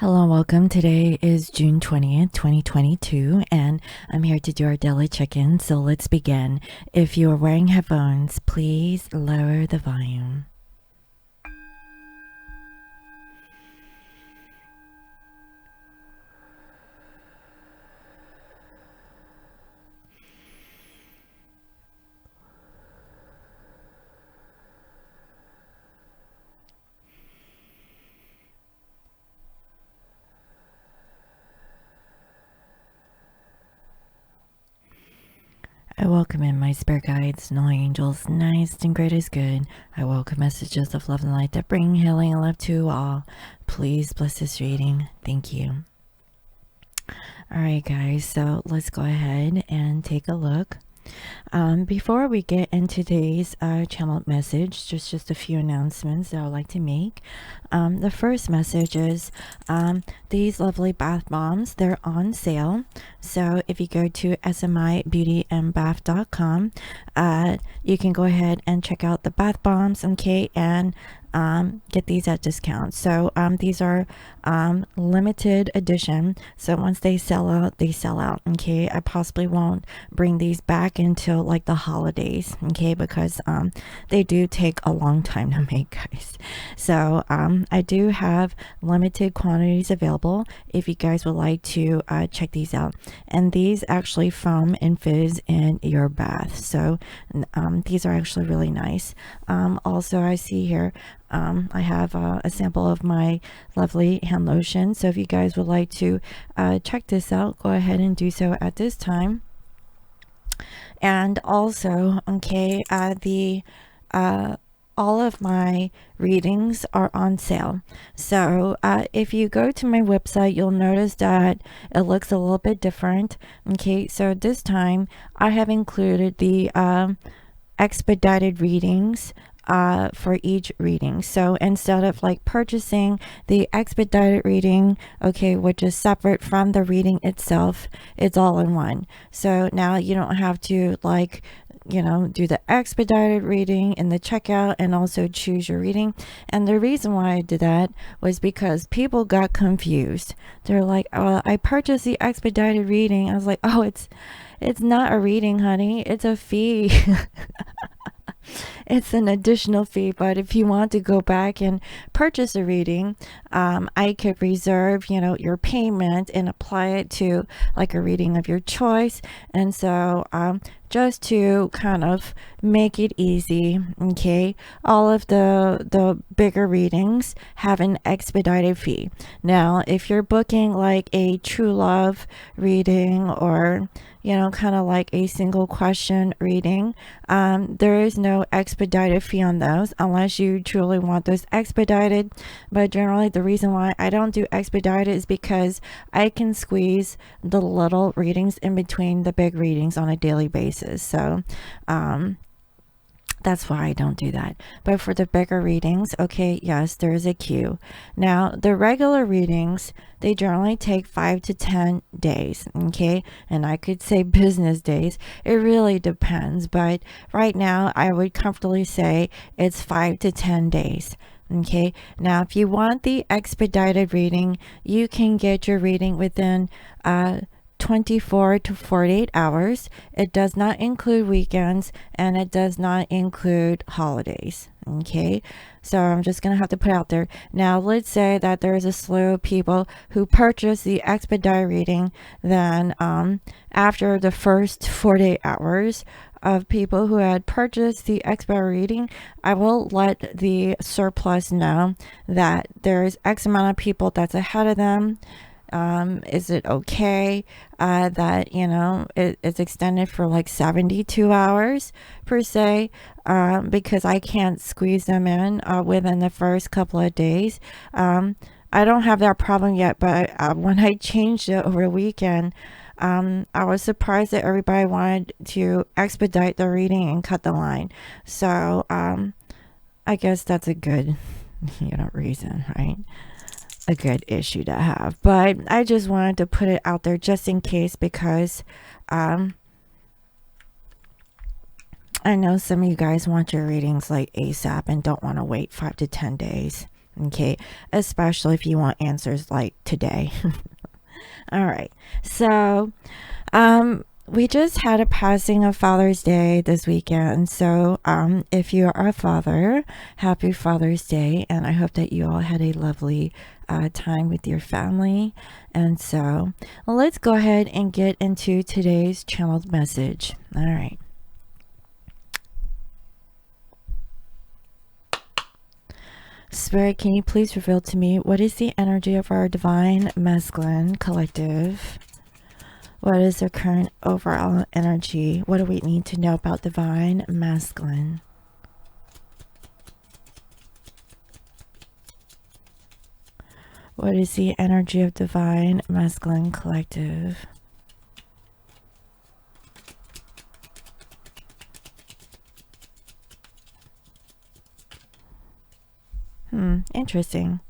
Hello and welcome. Today is June 20th, 2022, and I'm here to do our daily check-in, so let's begin. If you are wearing headphones, please lower the volume. I welcome in my spirit guides and all angels, nice and great is good. I welcome messages of love and light that bring healing and love to all. Please bless this reading. Thank you. Alright guys, so let's go ahead and take a look. Before we get into today's channel message, just a few announcements that I would like to make. The first message is these lovely bath bombs, they're on sale. So if you go to smibeautyandbath.com, you can go ahead and check out the bath bombs, okay, and get these at discount. So these are limited edition, so once they sell out, they sell out, okay. I possibly won't bring these back until like the holidays, okay, because they do take a long time to make, guys. So I do have limited quantities available if you guys would like to check these out, and these actually foam and fizz in your bath. So these are actually really nice. Also, I see here I have a sample of my lovely hand lotion, so if you guys would like to check this out, go ahead and do so at this time. And also, okay, all of my readings are on sale. So if you go to my website, you'll notice that it looks a little bit different. Okay, so this time I have included the expedited readings for each reading. So instead of like purchasing the expedited reading, okay, which is separate from the reading itself, it's all in one. So now you don't have to like, you know, do the expedited reading in the checkout and also choose your reading. And the reason why I did that was because people got confused. They're like, oh, I purchased the expedited reading. I was like, oh, it's not a reading, honey, it's a fee. It's an additional fee, but if you want to go back and purchase a reading, I could reserve, you know, your payment and apply it to like a reading of your choice. And so just to kind of make it easy, okay, all of the bigger readings have an expedited fee. Now if you're booking like a true love reading, or you know, kind of like a single question reading, there is no expedited fee on those unless you truly want those expedited. But generally the reason why I don't do expedited is because I can squeeze the little readings in between the big readings on a daily basis. So that's why I don't do that. But for the bigger readings, okay, yes, there is a queue. Now the regular readings, they generally take 5 to 10 days, okay, and I could say business days, it really depends, but right now I would comfortably say it's 5 to 10 days. Okay, now if you want the expedited reading, you can get your reading within 24 to 48 hours. It does not include weekends and it does not include holidays. Okay, so I'm just gonna have to put out there. Now let's say that there's a slew of people who purchase the expedite reading, then after the first 48 hours of people who had purchased the expedite reading, I will let the surplus know that there's X amount of people that's ahead of them. Is it okay that, you know, it's extended for like 72 hours per se, because I can't squeeze them in within the first couple of days. I don't have that problem yet, but when I changed it over the weekend, I was surprised that everybody wanted to expedite the reading and cut the line. So I guess that's a good, you know, reason, right? A good issue to have, but I just wanted to put it out there just in case, because I know some of you guys want your readings like ASAP and don't want to wait 5 to 10 days. Okay, especially if you want answers like today. All right. So, we just had a passing of Father's Day this weekend. So, if you are a father, happy Father's Day. And I hope that you all had a lovely time with your family. And so, let's go ahead and get into today's channeled message. All right. Spirit, can you please reveal to me what is the energy of our divine masculine collective? What is their current overall energy? What do we need to know about divine masculine? What is the energy of divine masculine collective? Interesting.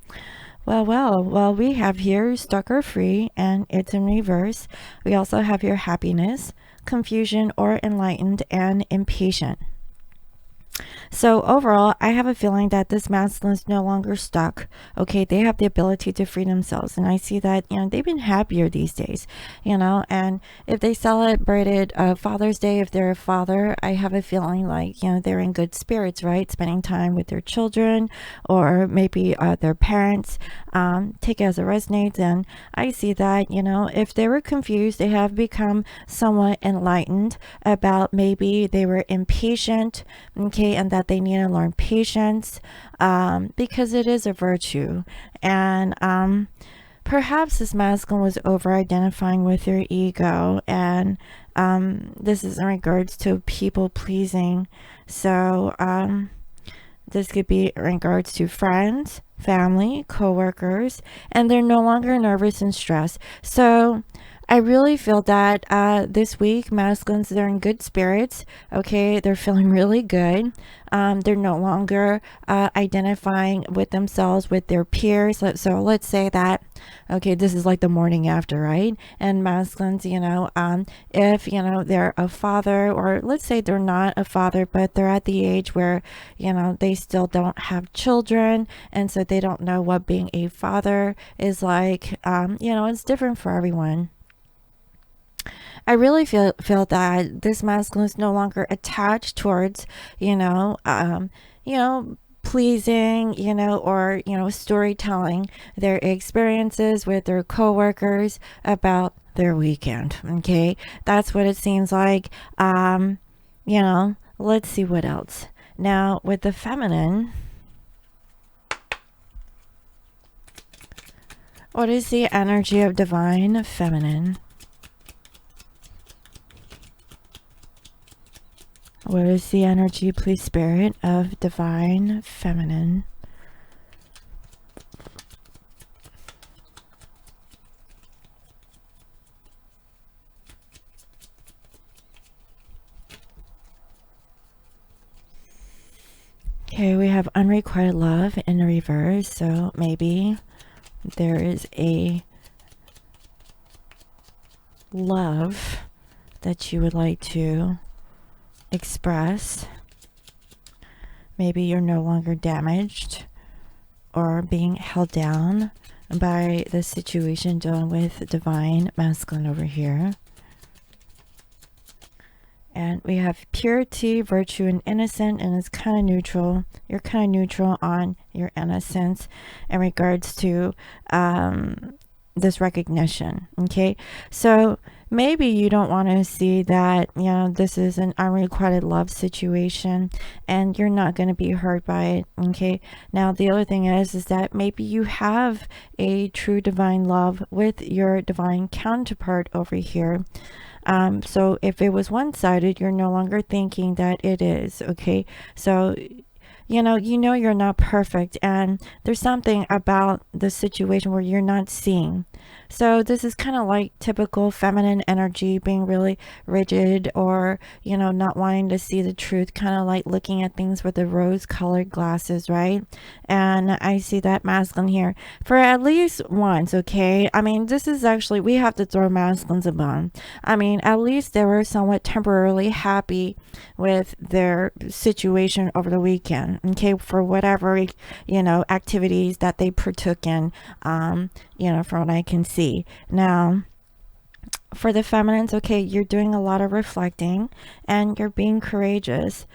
Well, we have here stuck or free, and it's in reverse. We also have here happiness, confusion, or enlightened, and impatient. So overall, I have a feeling that this masculine is no longer stuck. Okay, they have the ability to free themselves. And I see that, they've been happier these days, and if they celebrated Father's Day, if they're a father, I have a feeling like, they're in good spirits, right? Spending time with their children or maybe their parents. Take it as it resonates. And I see that, if they were confused, they have become somewhat enlightened about maybe they were impatient, okay, and that they need to learn patience, because it is a virtue. And perhaps this masculine was over identifying with their ego, and this is in regards to people pleasing. So this could be in regards to friends, family, co-workers, and they're no longer nervous and stressed. So I really feel that this week, masculines, they're in good spirits. Okay, they're feeling really good. They're no longer identifying with themselves with their peers. So let's say that, okay, this is like the morning after, right? And masculines, if, they're a father, or let's say they're not a father, but they're at the age where, they still don't have children. And so they don't know what being a father is like. It's different for everyone. I really feel that this masculine is no longer attached towards, pleasing, or, storytelling their experiences with their coworkers about their weekend. Okay. That's what it seems like. Let's see what else. Now with the feminine, what is the energy of divine feminine? What is the energy, please, Spirit, of divine feminine? Okay, we have unrequited love in reverse. So maybe there is a love that you would like to express. Maybe you're no longer damaged or being held down by the situation dealing with divine masculine over here. And we have purity, virtue, and innocent, and it's kind of neutral. You're kind of neutral on your innocence in regards to this recognition. Okay, so maybe you don't want to see that, this is an unrequited love situation and you're not going to be hurt by it. Okay. Now, the other thing is that maybe you have a true divine love with your divine counterpart over here. So if it was one-sided, you're no longer thinking that it is. Okay. So you're not perfect, and there's something about the situation where you're not seeing. So this is kind of like typical feminine energy, being really rigid, or not wanting to see the truth, kind of like looking at things with the rose-colored glasses, right? And I see that masculine here for at least once. Okay, I mean, this is actually, we have to throw masculines a bone. I mean, at least they were somewhat temporarily happy with their situation over the weekend. okay, for whatever, activities that they partook in, from what I can see. Now, for the feminines, okay, you're doing a lot of reflecting and you're being courageous.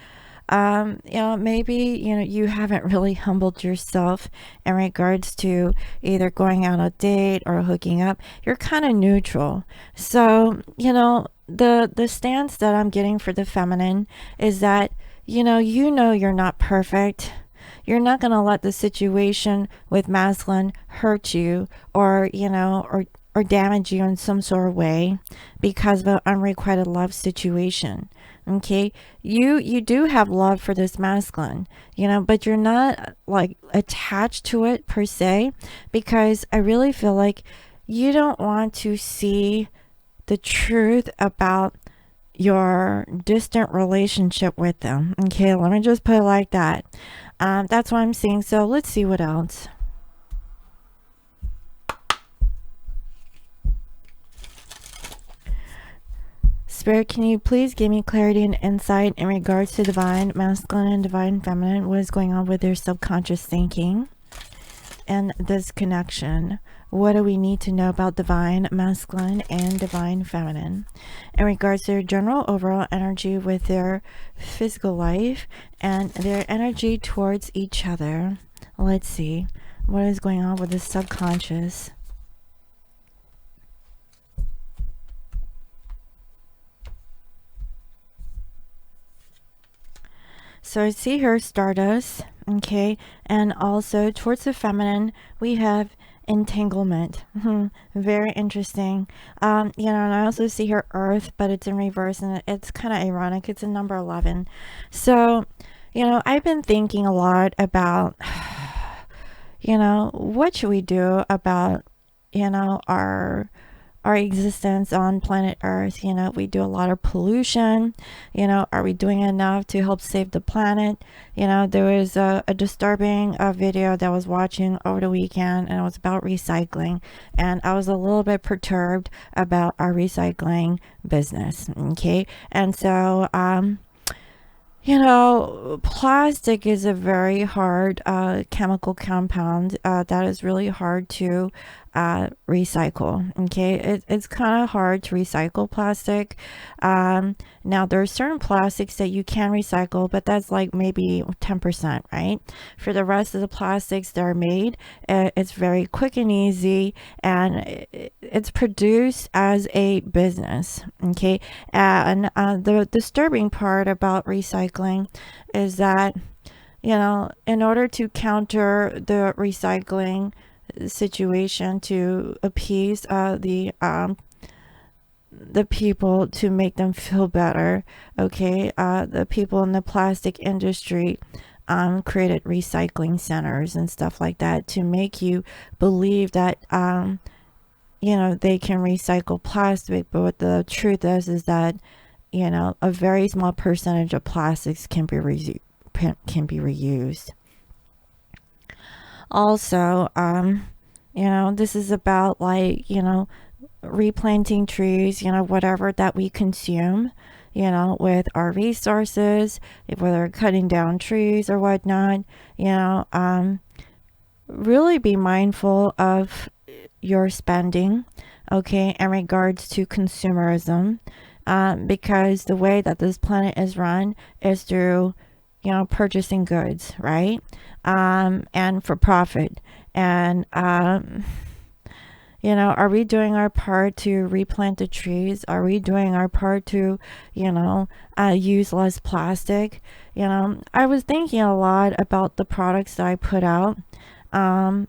Maybe, you haven't really humbled yourself in regards to either going out on a date or hooking up. You're kind of neutral. So, the stance that I'm getting for the feminine is that, you're not perfect. You're not going to let the situation with masculine hurt you or damage you in some sort of way because of an unrequited love situation. Okay, you do have love for this masculine, but you're not like attached to it per se, because I really feel like you don't want to see the truth about your distant relationship with them. Okay, let me just put it like that. That's what I'm seeing. So let's see what else. Spirit, can you please give me clarity and insight in regards to divine masculine and divine feminine? What is going on with their subconscious thinking and this connection? What do we need to know about divine masculine and divine feminine in regards to their general overall energy with their physical life and their energy towards each other? Let's see what is going on with the subconscious. So I see her Stardust, okay, and also towards the feminine we have Entanglement. Very interesting. And I also see her Earth, but it's in reverse, and it's kind of ironic. It's in number 11. So, I've been thinking a lot about, what should we do about, our existence on planet Earth. We do a lot of pollution. Are we doing enough to help save the planet? There was a disturbing video that I was watching over the weekend, and it was about recycling, and I was a little bit perturbed about our recycling business. Okay, and so plastic is a very hard chemical compound that is really hard to recycle. Okay, it's kind of hard to recycle plastic. Now there are certain plastics that you can recycle, but that's like maybe 10%, right? For the rest of the plastics that are made, it's very quick and easy, and it's produced as a business. Okay, and the disturbing part about recycling is that, in order to counter the recycling situation, to appease the people, to make them feel better, okay, the people in the plastic industry created recycling centers and stuff like that to make you believe that they can recycle plastic. But what the truth is that a very small percentage of plastics can be reused. Also, this is about replanting trees, whatever that we consume, with our resources, whether cutting down trees or whatnot, really be mindful of your spending, okay, in regards to consumerism, because the way that this planet is run is through, purchasing goods, right? And for profit. And, are we doing our part to replant the trees? Are we doing our part to, use less plastic? I was thinking a lot about the products that I put out. And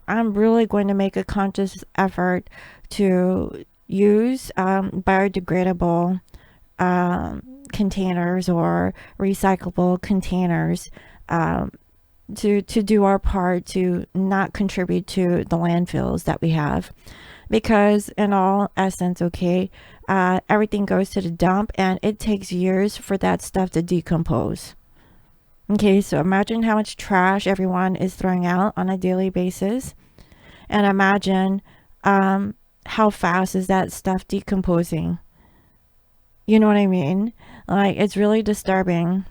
I'm really going to make a conscious effort to use biodegradable containers or recyclable containers, to do our part to not contribute to the landfills that we have, because in all essence, okay, everything goes to the dump and it takes years for that stuff to decompose. Okay, so imagine how much trash everyone is throwing out on a daily basis, and imagine how fast is that stuff decomposing. You know what I mean? Like, it's really disturbing.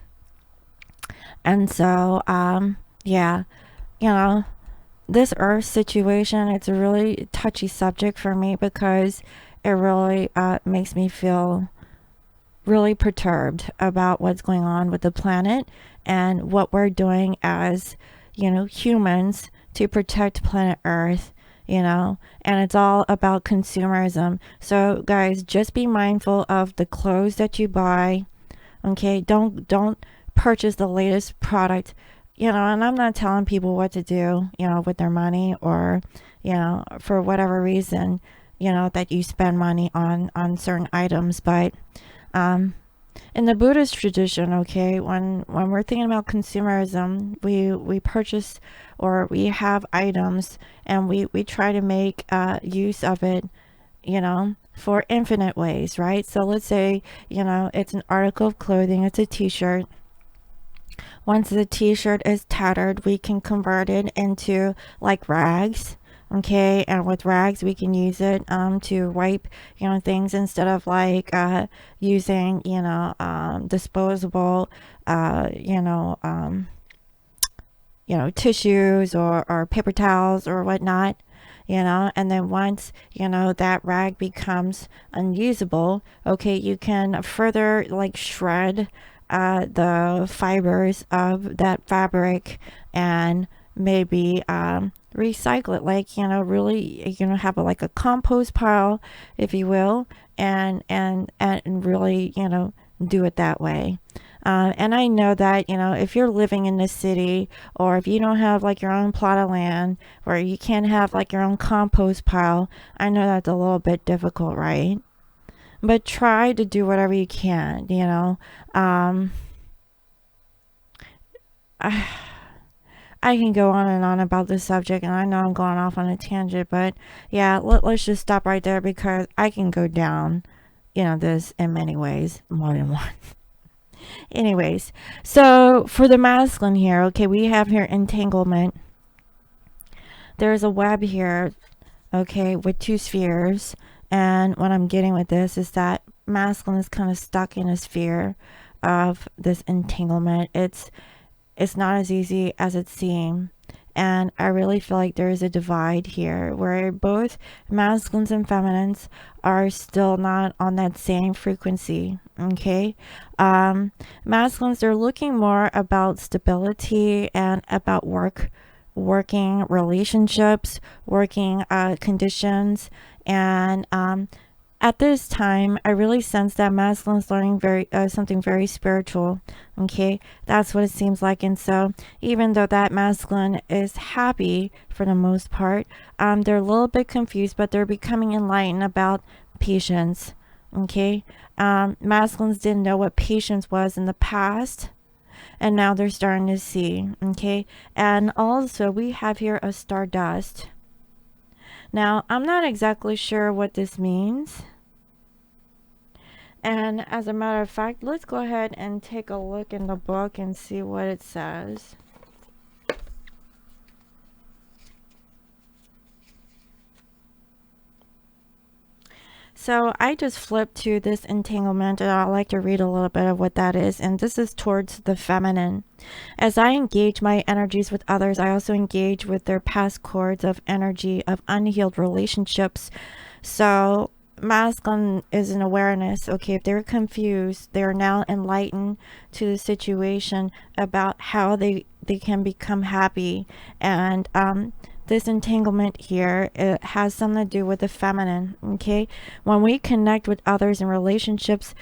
And so, yeah, you know, this Earth situation, it's a really touchy subject for me because it really makes me feel really perturbed about what's going on with the planet and what we're doing as, humans to protect planet Earth, and it's all about consumerism. So guys, just be mindful of the clothes that you buy. Okay, don't purchase the latest product, and I'm not telling people what to do, with their money, or, for whatever reason, that you spend money on certain items. But in the Buddhist tradition, okay, when we're thinking about consumerism, we purchase, or we have items, and we try to make use of it, for infinite ways, right? So let's say, it's an article of clothing, it's a t-shirt. Once the t-shirt is tattered, we can convert it into like rags. Okay, and with rags we can use it to wipe things, instead of like using disposable tissues, or paper towels or whatnot. And then once that rag becomes unusable, okay, you can further like shred the fibers of that fabric, and maybe recycle it, like really have like a compost pile, if you will, and really do it that way. And I know that, if you're living in the city, or if you don't have like your own plot of land where you can't have like your own compost pile, I know that's a little bit difficult, right? But try to do whatever you can, I can go on and on about this subject, and I know I'm going off on a tangent, but yeah, let's just stop right there, because I can go down, this in many ways, more than one. Anyways, so for the masculine here, okay, we have here entanglement. There's a web here, okay, with two spheres, and what I'm getting with this is that masculine is kind of stuck in a sphere of this entanglement. It's not as easy as it seems. And I really feel like there is a divide here where both masculines and feminines are still not on that same frequency. Okay. Masculines, they're looking more about stability and about working relationships, working conditions. And at this time, I really sense that masculine is learning something very spiritual. Okay, that's what it seems like. And so, even though that masculine is happy for the most part, they're a little bit confused, but they're becoming enlightened about patience. Okay, masculines didn't know what patience was in the past, and now they're starting to see. Okay, and also we have here a Stardust. Now, I'm not exactly sure what this means. And as a matter of fact, let's go ahead and take a look in the book and see what it says. So I just flipped to this entanglement, and I'd like to read a little bit of what that is. And this is towards the feminine. As I engage my energies with others, I also engage with their past cords of energy of unhealed relationships. So masculine is an awareness. Okay, if they're confused, they are now enlightened to the situation about how they can become happy. And this entanglement here, it has something to do with the feminine. Okay, when we connect with others in relationships,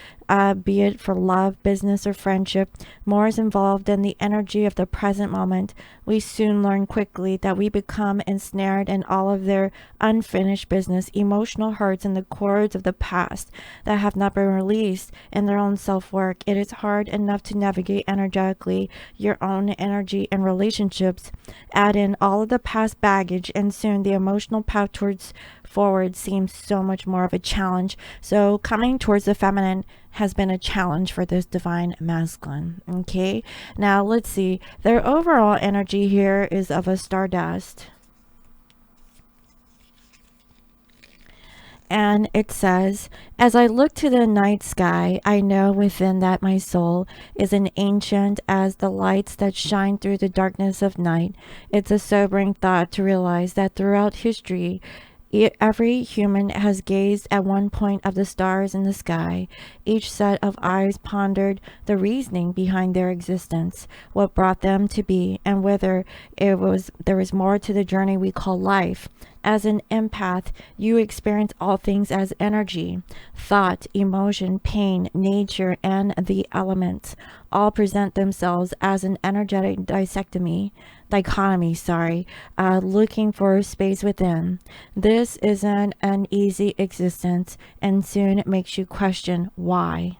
be it for love, business, or friendship, more is involved than the energy of the present moment. We soon learn quickly that we become ensnared in all of their unfinished business, emotional hurts, and the cords of the past that have not been released in their own self-work. It is hard enough to navigate energetically your own energy and relationships. Add in all of the past baggage, and soon the emotional path towards forward seems so much more of a challenge. So coming towards the feminine has been a challenge for this divine masculine. Okay, now let's see. Their overall energy here is of a Stardust. And it says, as I look to the night sky, I know within that my soul is an ancient as the lights that shine through the darkness of night. It's a sobering thought to realize that throughout history, every human has gazed at one point of the stars in the sky. Each set of eyes pondered the reasoning behind their existence, what brought them to be, and whether there was more to the journey we call life. As an empath, you experience all things as energy. Thought, emotion, pain, nature, and the elements all present themselves as an energetic dichotomy, looking for space within. This isn't an easy existence and soon it makes you question why.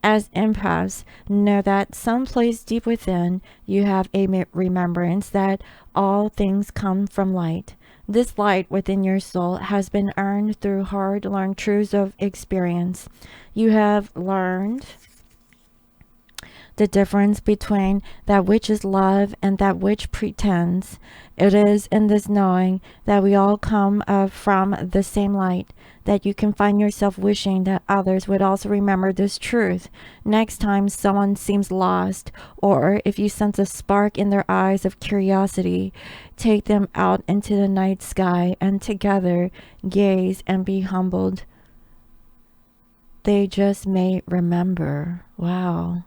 As empaths, know that someplace deep within you have a remembrance that all things come from light. This light within your soul has been earned through hard-learned truths of experience. You have learned the difference between that which is love and that which pretends. It is in this knowing that we all come from the same light that you can find yourself wishing that others would also remember this truth. Next time someone seems lost, or if you sense a spark in their eyes of curiosity, take them out into the night sky and together gaze and be humbled. They just may remember. Wow.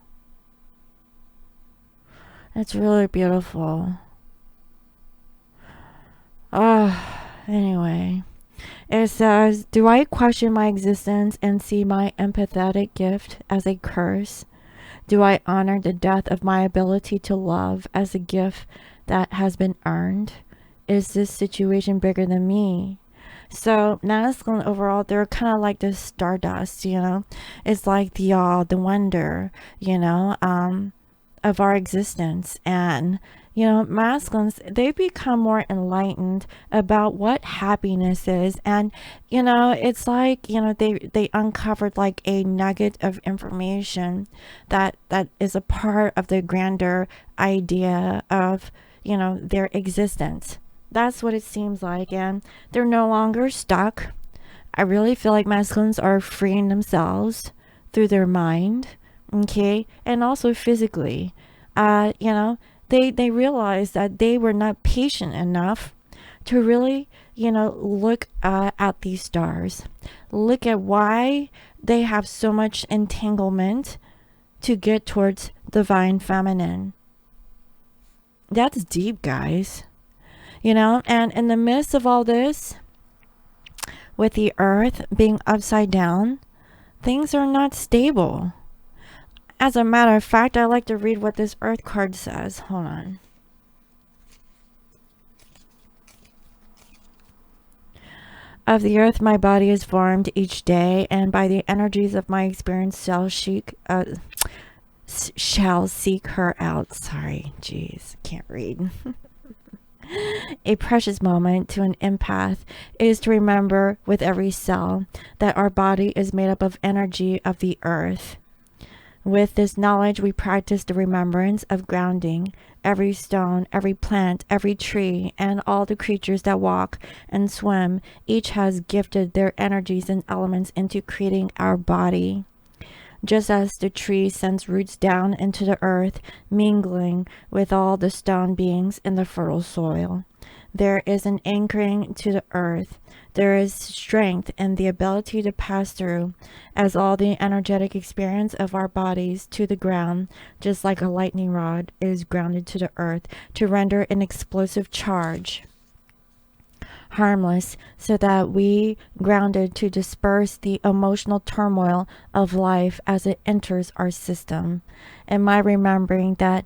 It's really beautiful. Anyway. It says, do I question my existence and see my empathetic gift as a curse? Do I honor the death of my ability to love as a gift that has been earned? Is this situation bigger than me? So masculine overall, they're kind of like the stardust, you know. It's like the wonder, you know, of our existence. And you know, masculines, they become more enlightened about what happiness is. And, you know, it's like, you know, they uncovered like a nugget of information that is a part of the grander idea of, you know, their existence. That's what it seems like. And they're no longer stuck. I really feel like masculines are freeing themselves through their mind, okay, and also physically. You know, they realized that they were not patient enough to really, you know, look at these stars. Look at why they have so much entanglement to get towards divine feminine. That's deep, guys. You know, and in the midst of all this, with the earth being upside down, things are not stable. As a matter of fact, I like to read what this earth card says. Hold on. Of the earth my body is formed each day, and by the energies of my experience shall seek her out. Sorry, jeez, can't read. A precious moment to an empath is to remember with every cell that our body is made up of energy of the earth. With this knowledge, we practice the remembrance of grounding. Every stone, every plant, every tree, and all the creatures that walk and swim, each has gifted their energies and elements into creating our body. Just as the tree sends roots down into the earth, mingling with all the stone beings in the fertile soil, there is an anchoring to the earth. There is strength and the ability to pass through, as all the energetic experience of our bodies to the ground, just like a lightning rod is grounded to the earth, to render an explosive charge harmless, so that we grounded to disperse the emotional turmoil of life as it enters our system. Am I remembering that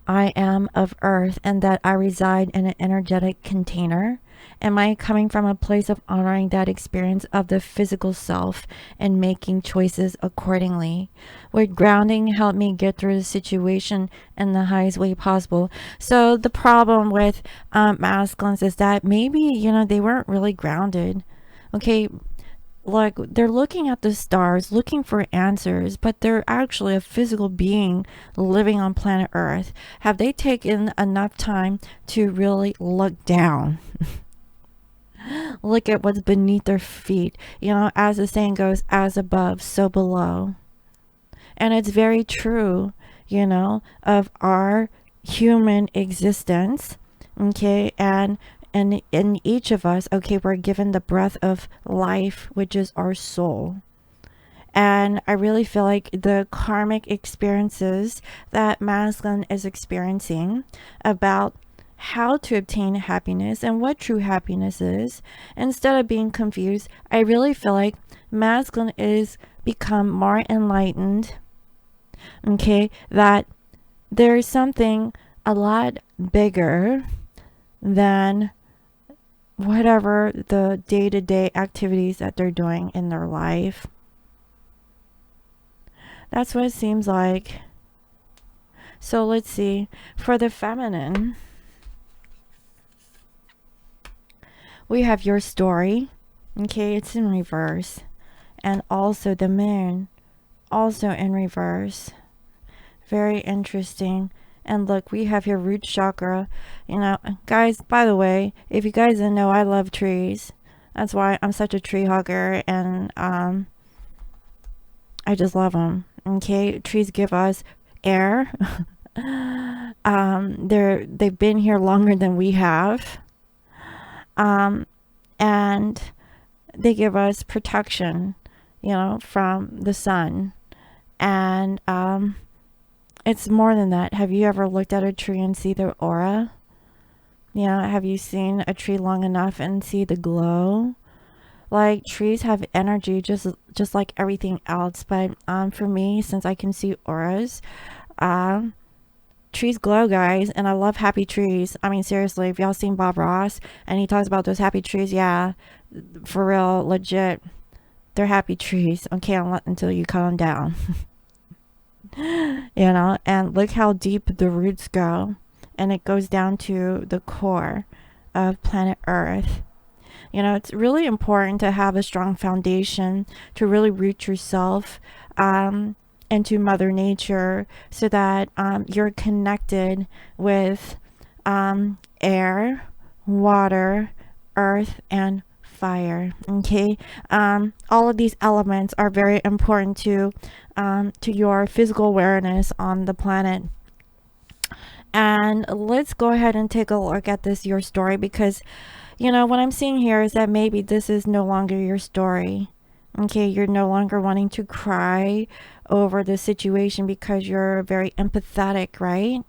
I am of earth and that I reside in an energetic container? Am I coming from a place of honoring that experience of the physical self and making choices accordingly? Would grounding help me get through the situation in the highest way possible? So the problem with masculines is that maybe, you know, they weren't really grounded. Okay, like they're looking at the stars, looking for answers, but they're actually a physical being living on planet Earth. Have they taken enough time to really look down? look at what's beneath their feet. You know, as the saying goes, as above, so below. And it's very true, you know, of our human existence. Okay. And in each of us, okay, we're given the breath of life, which is our soul. And I really feel like the karmic experiences that masculine is experiencing about how to obtain happiness and what true happiness is, instead of being confused, I really feel like masculine is become more enlightened. Okay, that there's something a lot bigger than whatever the day-to-day activities that they're doing in their life. That's what it seems like. So let's see. For the feminine, we have your story. Okay, it's in reverse. And also the moon, also in reverse. Very interesting. And look, we have your root chakra. You know, guys, by the way, if you guys didn't know, I love trees. That's why I'm such a tree hugger, and I just love them. Okay, trees give us air. They've been here longer than we have. And they give us protection, you know, from the sun. And it's more than that. Have you ever looked at a tree and see the aura? Yeah, have you seen a tree long enough and see the glow? Like, trees have energy just like everything else, but for me, since I can see auras, trees glow, guys, and I love happy trees. I mean, seriously, if y'all seen Bob Ross and he talks about those happy trees, yeah, for real, legit, they're happy trees. Okay, until you cut them down. You know, and look how deep the roots go, and it goes down to the core of planet Earth. You know, it's really important to have a strong foundation to really root yourself into Mother Nature, so that you're connected with air, water, earth, and fire. Okay, all of these elements are very important to your physical awareness on the planet. And let's go ahead and take a look at this your story, because you know what I'm seeing here is that maybe this is no longer your story. Okay, you're no longer wanting to cry over the situation because you're very empathetic, right?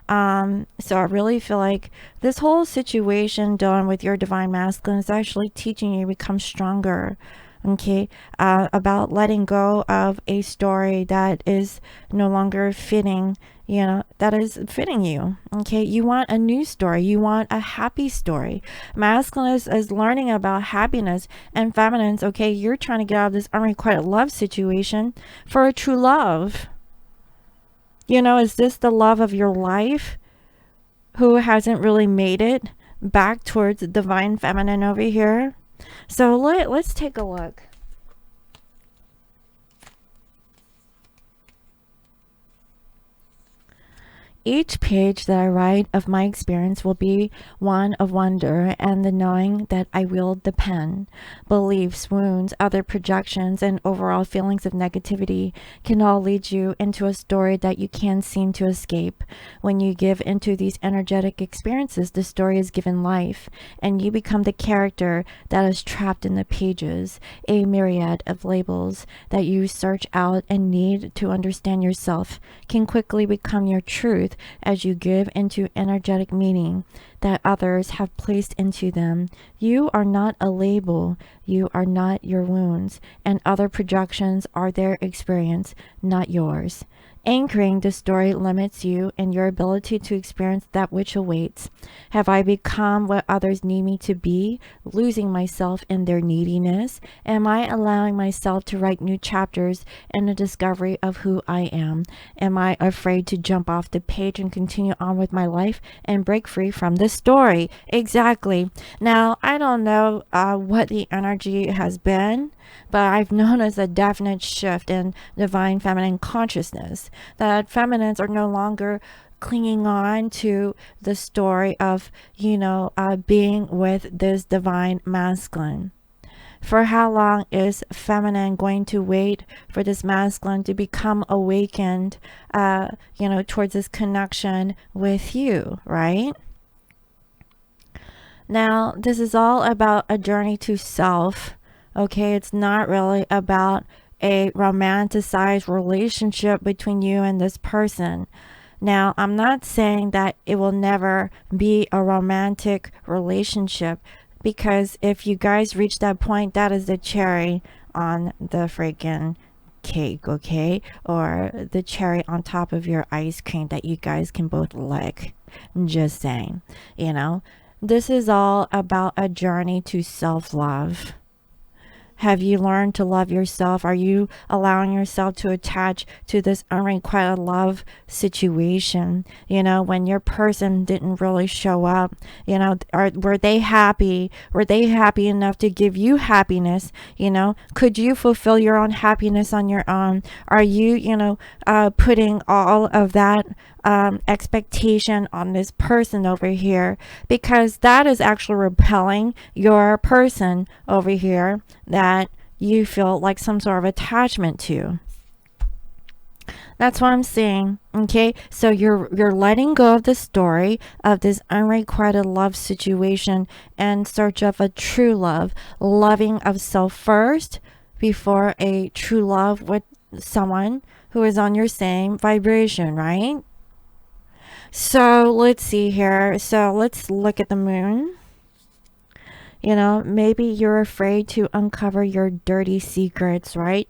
So I really feel like this whole situation done with your divine masculine is actually teaching you to become stronger. Okay, about letting go of a story that is no longer fitting, you know, that is fitting you. Okay, you want a new story, you want a happy story. Masculine is learning about happiness, and feminines, okay, you're trying to get out of this unrequited love situation for a true love. You know, is this the love of your life who hasn't really made it back towards the divine feminine over here? So let's take a look. Each page that I write of my experience will be one of wonder and the knowing that I wield the pen. Beliefs, wounds, other projections, and overall feelings of negativity can all lead you into a story that you can't seem to escape. When you give into these energetic experiences, the story is given life, and you become the character that is trapped in the pages, a myriad of labels that you search out and need to understand yourself can quickly become your truth as you give into energetic meaning that others have placed into them. You are not a label. You are not your wounds, and other projections are their experience, not yours. Anchoring the story limits you and your ability to experience that which awaits. Have I become what others need me to be, losing myself in their neediness? Am I allowing myself to write new chapters in the discovery of who I am? Am I afraid to jump off the page and continue on with my life and break free from the story? Exactly. Now, I don't know what the energy has been, but I've noticed a definite shift in divine feminine consciousness. That feminines are no longer clinging on to the story of, being with this divine masculine. For how long is feminine going to wait for this masculine to become awakened, towards this connection with you, right? Now, this is all about a journey to self, okay? It's not really about a romanticized relationship between you and this person. Now, I'm not saying that it will never be a romantic relationship, because if you guys reach that point, that is the cherry on the freaking cake, okay? Or the cherry on top of your ice cream that you guys can both lick. I'm just saying, this is all about a journey to self-love. Have you learned to love yourself? Are you allowing yourself to attach to this unrequited love situation? When your person didn't really show up, were they happy? Were they happy enough to give you happiness? Could you fulfill your own happiness on your own? Are you, putting all of that expectation on this person over here, because that is actually repelling your person over here that you feel like some sort of attachment to. That's what I'm saying. Okay, so you're letting go of the story of this unrequited love situation in search of a true love, loving of self first before a true love with someone who is on your same vibration, right? So let's see here. So let's look at the moon. Maybe you're afraid to uncover your dirty secrets, right?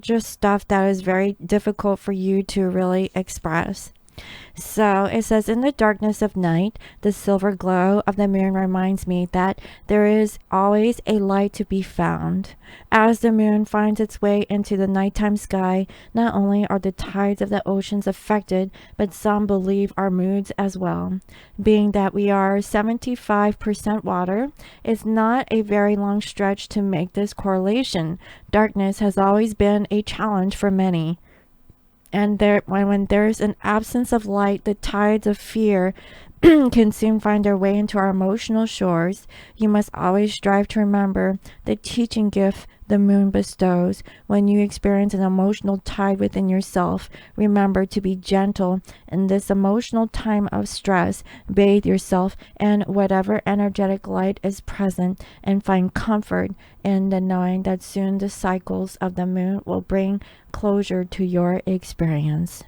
Just stuff that is very difficult for you to really express. So it says, in the darkness of night, the silver glow of the moon reminds me that there is always a light to be found. As the moon finds its way into the nighttime sky, not only are the tides of the oceans affected, but some believe our moods as well. Being that we are 75% water, it's not a very long stretch to make this correlation. Darkness has always been a challenge for many. And when there's an absence of light, the tides of fear can soon find their way into our emotional shores. You must always strive to remember the teaching gift the moon bestows. When you experience an emotional tide within yourself, remember to be gentle in this emotional time of stress. Bathe yourself in whatever energetic light is present and find comfort in the knowing that soon the cycles of the moon will bring closure to your experience.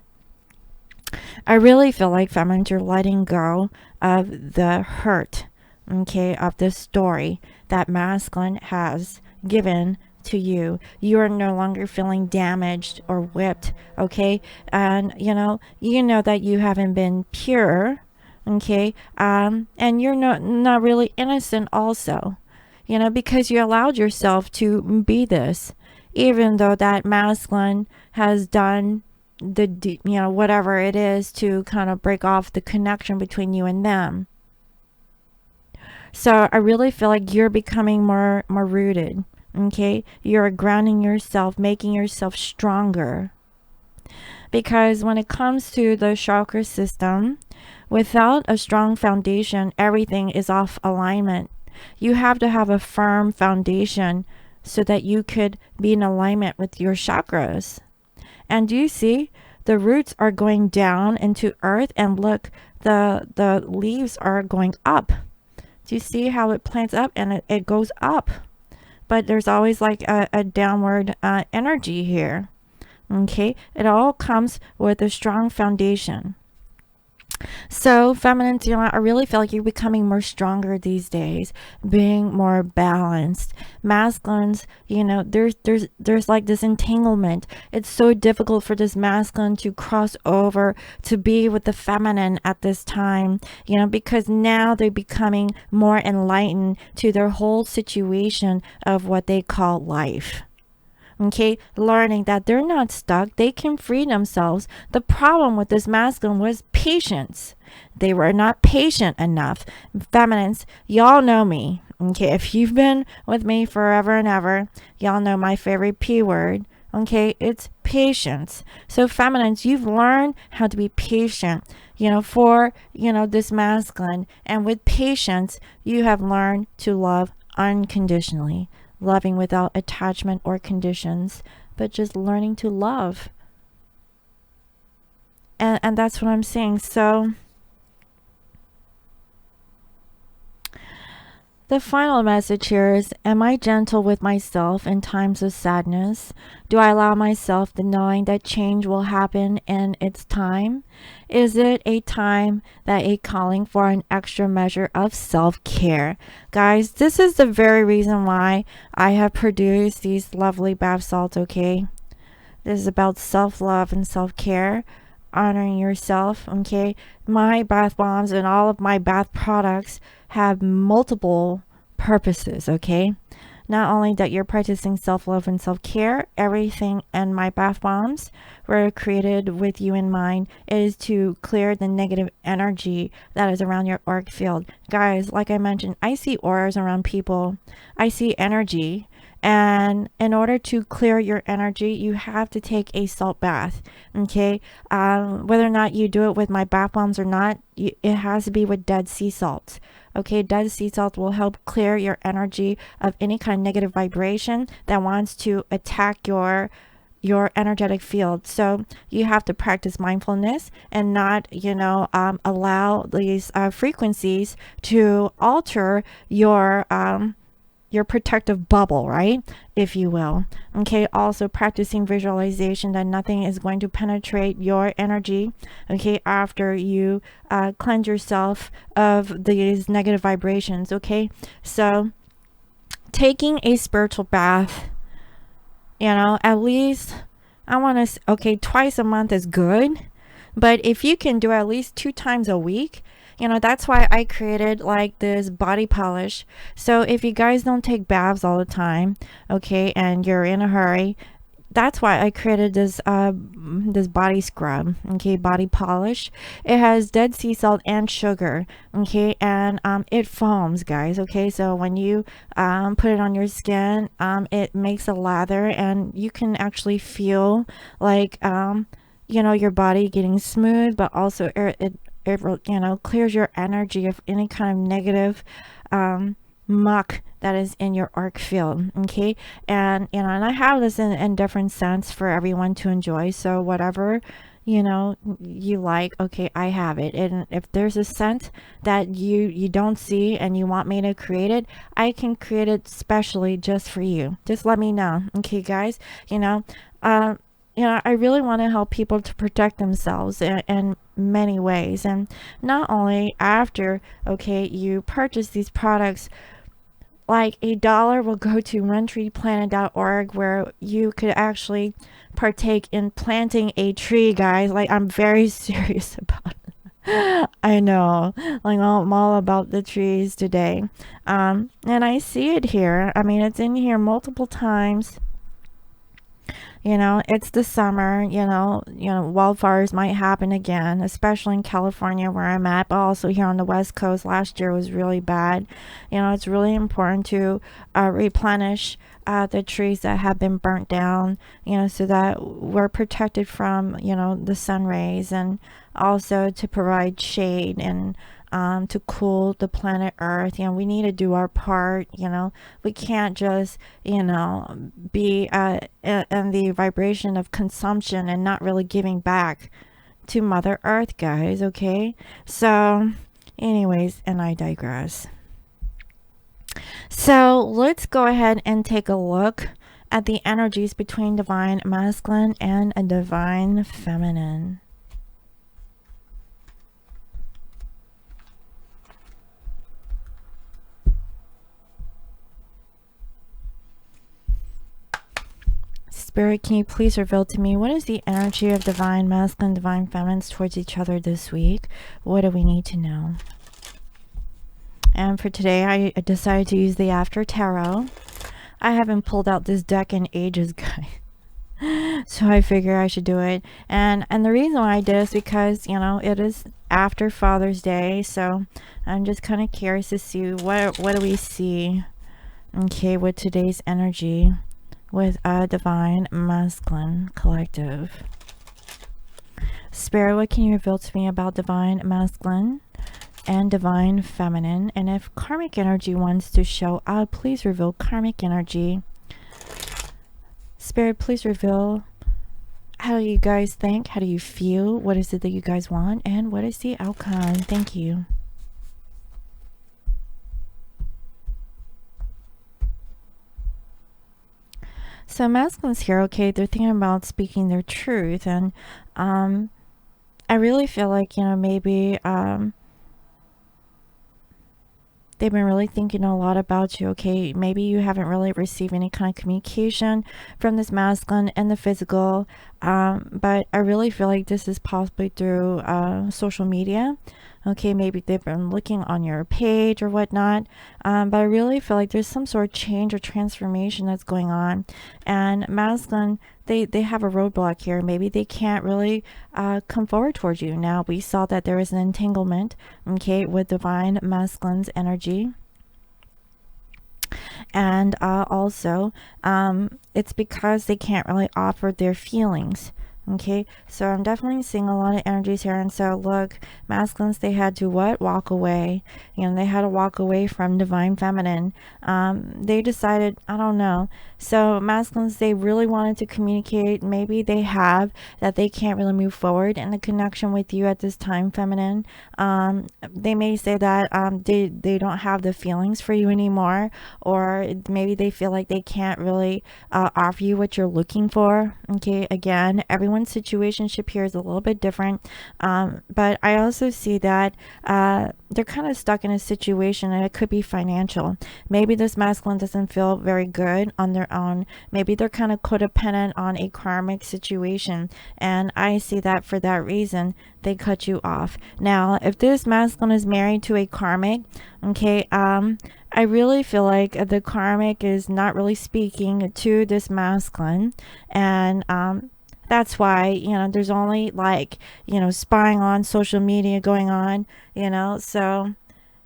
I really feel like, feminines, you're letting go of the hurt, okay, of this story that masculine has given to you. You are no longer feeling damaged or whipped, okay? And you know that you haven't been pure, okay? And you're not really innocent also, because you allowed yourself to be this, even though that masculine has done the whatever it is to kind of break off the connection between you and them. So I really feel like you're becoming more rooted, okay? You're grounding yourself, making yourself stronger, because when it comes to the chakra system, without a strong foundation, everything is off alignment. You have to have a firm foundation so that you could be in alignment with your chakras. And do you see the roots are going down into earth, and look, the leaves are going up. Do you see how it plants up and it goes up? But there's always like a downward energy here. Okay, it all comes with a strong foundation. So feminines, I really feel like you're becoming more stronger these days, being more balanced. Masculines, there's like this entanglement. It's so difficult for this masculine to cross over to be with the feminine at this time, because now they're becoming more enlightened to their whole situation of what they call life. Okay, learning that they're not stuck, they can free themselves. The problem with this masculine was patience. They were not patient enough. Feminines, y'all know me. Okay, if you've been with me forever and ever, y'all know my favorite P word. Okay, it's patience. So feminines, you've learned how to be patient, for, this masculine. And with patience, you have learned to love unconditionally, loving without attachment or conditions, but just learning to love. And that's what I'm saying. So the final message here is, am I gentle with myself in times of sadness? Do I allow myself the knowing that change will happen in its time? Is it a time that a calling for an extra measure of self-care? Guys, this is the very reason why I have produced these lovely bath salts, okay? This is about self-love and self-care, honoring yourself, okay? My bath bombs and all of my bath products have multiple purposes, okay? Not only that you're practicing self-love and self-care, everything in my bath bombs were created with you in mind. It is to clear the negative energy that is around your auric field. Guys, like I mentioned, I see auras around people. I see energy. And in order to clear your energy, you have to take a salt bath, okay? Whether or not you do it with my bath bombs or not, it has to be with Dead Sea Salt. Okay, Dead Sea Salt will help clear your energy of any kind of negative vibration that wants to attack your energetic field. So you have to practice mindfulness and not, allow these frequencies to alter your protective bubble, right? If you will. Okay, also practicing visualization that nothing is going to penetrate your energy, okay, after you cleanse yourself of these negative vibrations, okay? So taking a spiritual bath, at least, I want to, okay, twice a month is good, but if you can do at least 2 times a week, that's why I created like this body polish. So if you guys don't take baths all the time, okay, and you're in a hurry, that's why I created this this body scrub, okay, body polish. It has Dead Sea Salt and sugar, okay, and it foams, guys, okay. So when you put it on your skin, it makes a lather, and you can actually feel like your body getting smooth, but also it clears your energy of any kind of negative muck that is in your auric field, okay? And and I have this in different scents for everyone to enjoy. So whatever you like, okay, I have it. And if there's a scent that you don't see and you want me to create it, I can create it specially just for you. Just let me know, okay, guys? I really want to help people to protect themselves in many ways. And not only after, okay, you purchase these products, like $1 will go to runtreeplanet.org, where you could actually partake in planting a tree, guys. Like, I'm very serious about it. I know, like, I'm all about the trees today. And I see it here. I mean, it's in here multiple times. It's the summer, wildfires might happen again, especially in California where I'm at, but also here on the West Coast. Last year was really bad. It's really important to replenish the trees that have been burnt down, so that we're protected from, the sun rays, and also to provide shade and to cool the planet Earth. We need to do our part. We can't just be in the vibration of consumption and not really giving back to Mother Earth, guys, okay? So anyways, and I digress. So let's go ahead and take a look at the energies between divine masculine and a divine feminine. Spirit, can you please reveal to me what is the energy of divine masculine, divine feminines towards each other this week? What do we need to know? And for today, I decided to use the After Tarot. I haven't pulled out this deck in ages, guys. So I figure I should do it. And the reason why I did is because, it is after Father's Day. So I'm just kind of curious to see what do we see, okay, with today's energy with a divine masculine collective. Spirit, what can you reveal to me about divine masculine and divine feminine? And if karmic energy wants to show up, please reveal karmic energy. Spirit, please reveal, how do you guys think? How do you feel? What is it that you guys want? And what is the outcome? Thank you. So masculines here, okay, they're thinking about speaking their truth. And I really feel like, you know, maybe they've been really thinking a lot about you, okay? Maybe you haven't really received any kind of communication from this masculine and the physical, but I really feel like this is possibly through social media. Okay, maybe they've been looking on your page or whatnot, but I really feel like there's some sort of change or transformation that's going on. And masculine, they have a roadblock here. Maybe they can't really come forward towards you. Now, we saw that there is an entanglement, okay, with divine masculine's energy. And also, it's because they can't really offer their feelings. Okay, so I'm definitely seeing a lot of energies here. And so look, masculines, they had to what? Walk away. You know, they had to walk away from divine feminine. They decided, I don't know. So masculines, they really wanted to communicate. Maybe they have that they can't really move forward in the connection with you at this time, feminine. They may say that they don't have the feelings for you anymore, or maybe they feel like they can't really offer you what you're looking for. Okay, again, everyone's situationship here is a little bit different, but I also see that they're kind of stuck in a situation, and it could be financial. Maybe this masculine doesn't feel very good on their own. Maybe they're kind of codependent on a karmic situation, and I see that for that reason they cut you off. Now, if this masculine is married to a karmic, okay, I really feel like the karmic is not really speaking to this masculine, and that's why, you know, there's only like, you know, spying on social media going on, you know. So,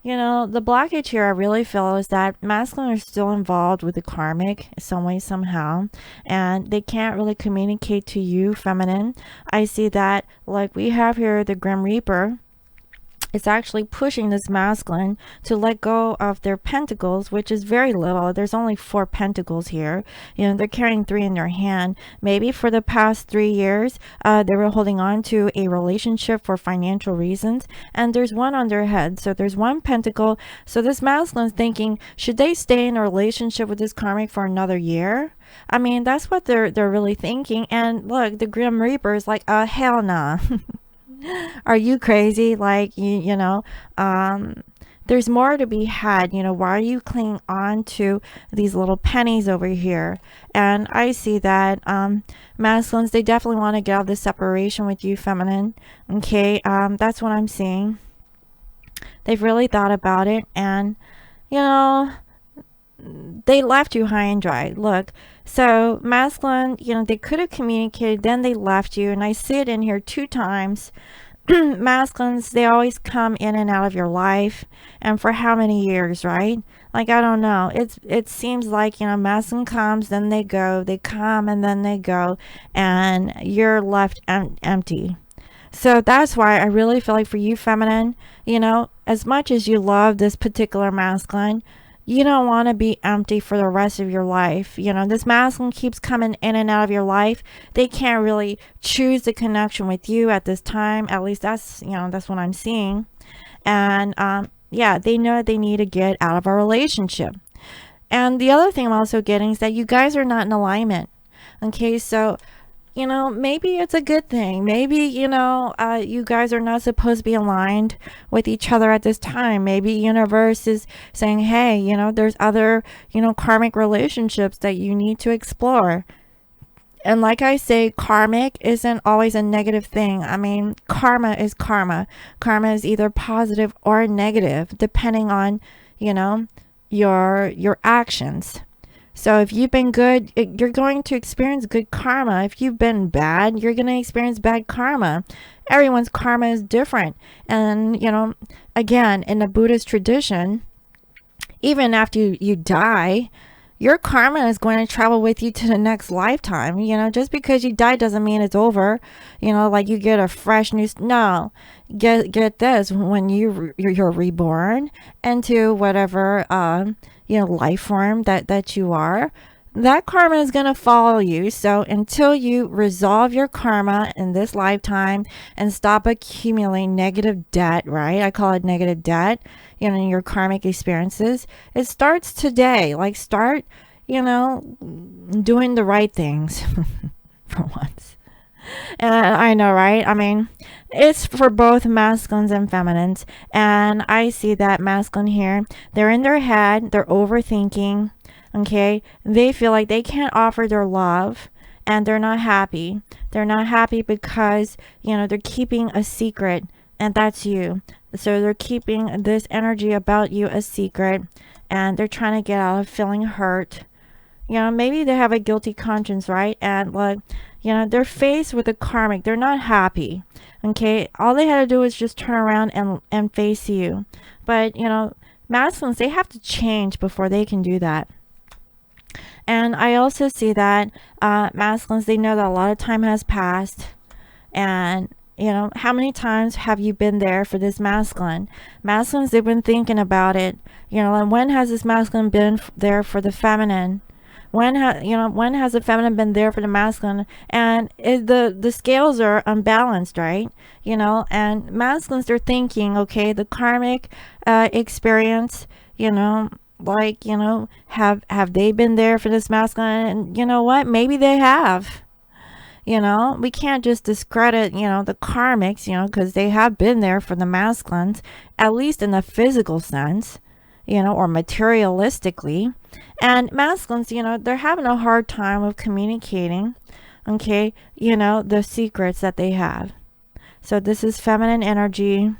you know, the blockage here I really feel is that masculine are still involved with the karmic some way, somehow, and they can't really communicate to you, feminine. I see that, like we have here the Grim Reaper. It's actually pushing this masculine to let go of their pentacles, which is very little. There's only 4 pentacles here. You know, they're carrying 3 in their hand. Maybe for the past 3 years, they were holding on to a relationship for financial reasons, and there's 1 on their head. So there's 1 pentacle. So this masculine's thinking, should they stay in a relationship with this karmic for another year? I mean, that's what they're really thinking. And look, the Grim Reaper is like, hell nah. Are you crazy? Like, you know, there's more to be had. You know, why are you clinging on to these little pennies over here? And I see that masculines, they definitely want to get out of this separation with you, feminine. Okay, that's what I'm seeing. They've really thought about it, and, you know, they left you high and dry. Look, so masculine, you know, they could have communicated, then they left you, and I see it in here 2 times. Masculines, they always come in and out of your life, and for how many years, right? Like, I don't know, it seems like, you know, masculine comes, then they go, they come and then they go, and you're left empty. So that's why I really feel like for you, feminine, you know, as much as you love this particular masculine, you don't want to be empty for the rest of your life. You know, this masculine keeps coming in and out of your life. They can't really choose the connection with you at this time. At least that's, you know, that's what I'm seeing. And yeah, they know they need to get out of a relationship. And the other thing I'm also getting is that you guys are not in alignment. Okay, so, you know, maybe it's a good thing. Maybe, you know, you guys are not supposed to be aligned with each other at this time. Maybe universe is saying, hey, you know, there's other, you know, karmic relationships that you need to explore. And like I say, karmic isn't always a negative thing. I mean, karma is karma. Karma is either positive or negative, depending on, you know, your actions. So if you've been good, you're going to experience good karma. If you've been bad, you're going to experience bad karma. Everyone's karma is different. And, you know, again, in the Buddhist tradition, even after you die, your karma is going to travel with you to the next lifetime. You know, just because you die doesn't mean it's over. You know, like you get a fresh new. No, get this. When you're reborn into whatever life form that you are, that karma is going to follow you. So until you resolve your karma in this lifetime and stop accumulating negative debt, right? I call it negative debt, you know, in your karmic experiences. It starts today. Like start, you know, doing the right things for once. And I know, right? I mean, it's for both masculines and feminines. And I see that masculine here, they're in their head, they're overthinking. Okay, they feel like they can't offer their love and they're not happy. They're not happy because, you know, they're keeping a secret, and that's you. So they're keeping this energy about you a secret, and they're trying to get out of feeling hurt. You know, maybe they have a guilty conscience, right? And like, you know, they're faced with a karmic. They're not happy. Okay, all they had to do is just turn around and face you. But, you know, masculines, they have to change before they can do that. And I also see that masculines, they know that a lot of time has passed. And, you know, how many times have you been there for this masculine? Masculines, they've been thinking about it. You know, and when has this masculine been there for the feminine? When has the feminine been there for the masculine? And the scales are unbalanced, right? You know, and masculines, they're thinking, okay, the karmic experience, you know, like, you know, have they been there for this masculine? And you know what, maybe they have. You know, we can't just discredit, you know, the karmics, you know, because they have been there for the masculines, at least in the physical sense, you know, or materialistically. And masculines, you know, they're having a hard time of communicating, okay, you know, the secrets that they have. So this is feminine energy.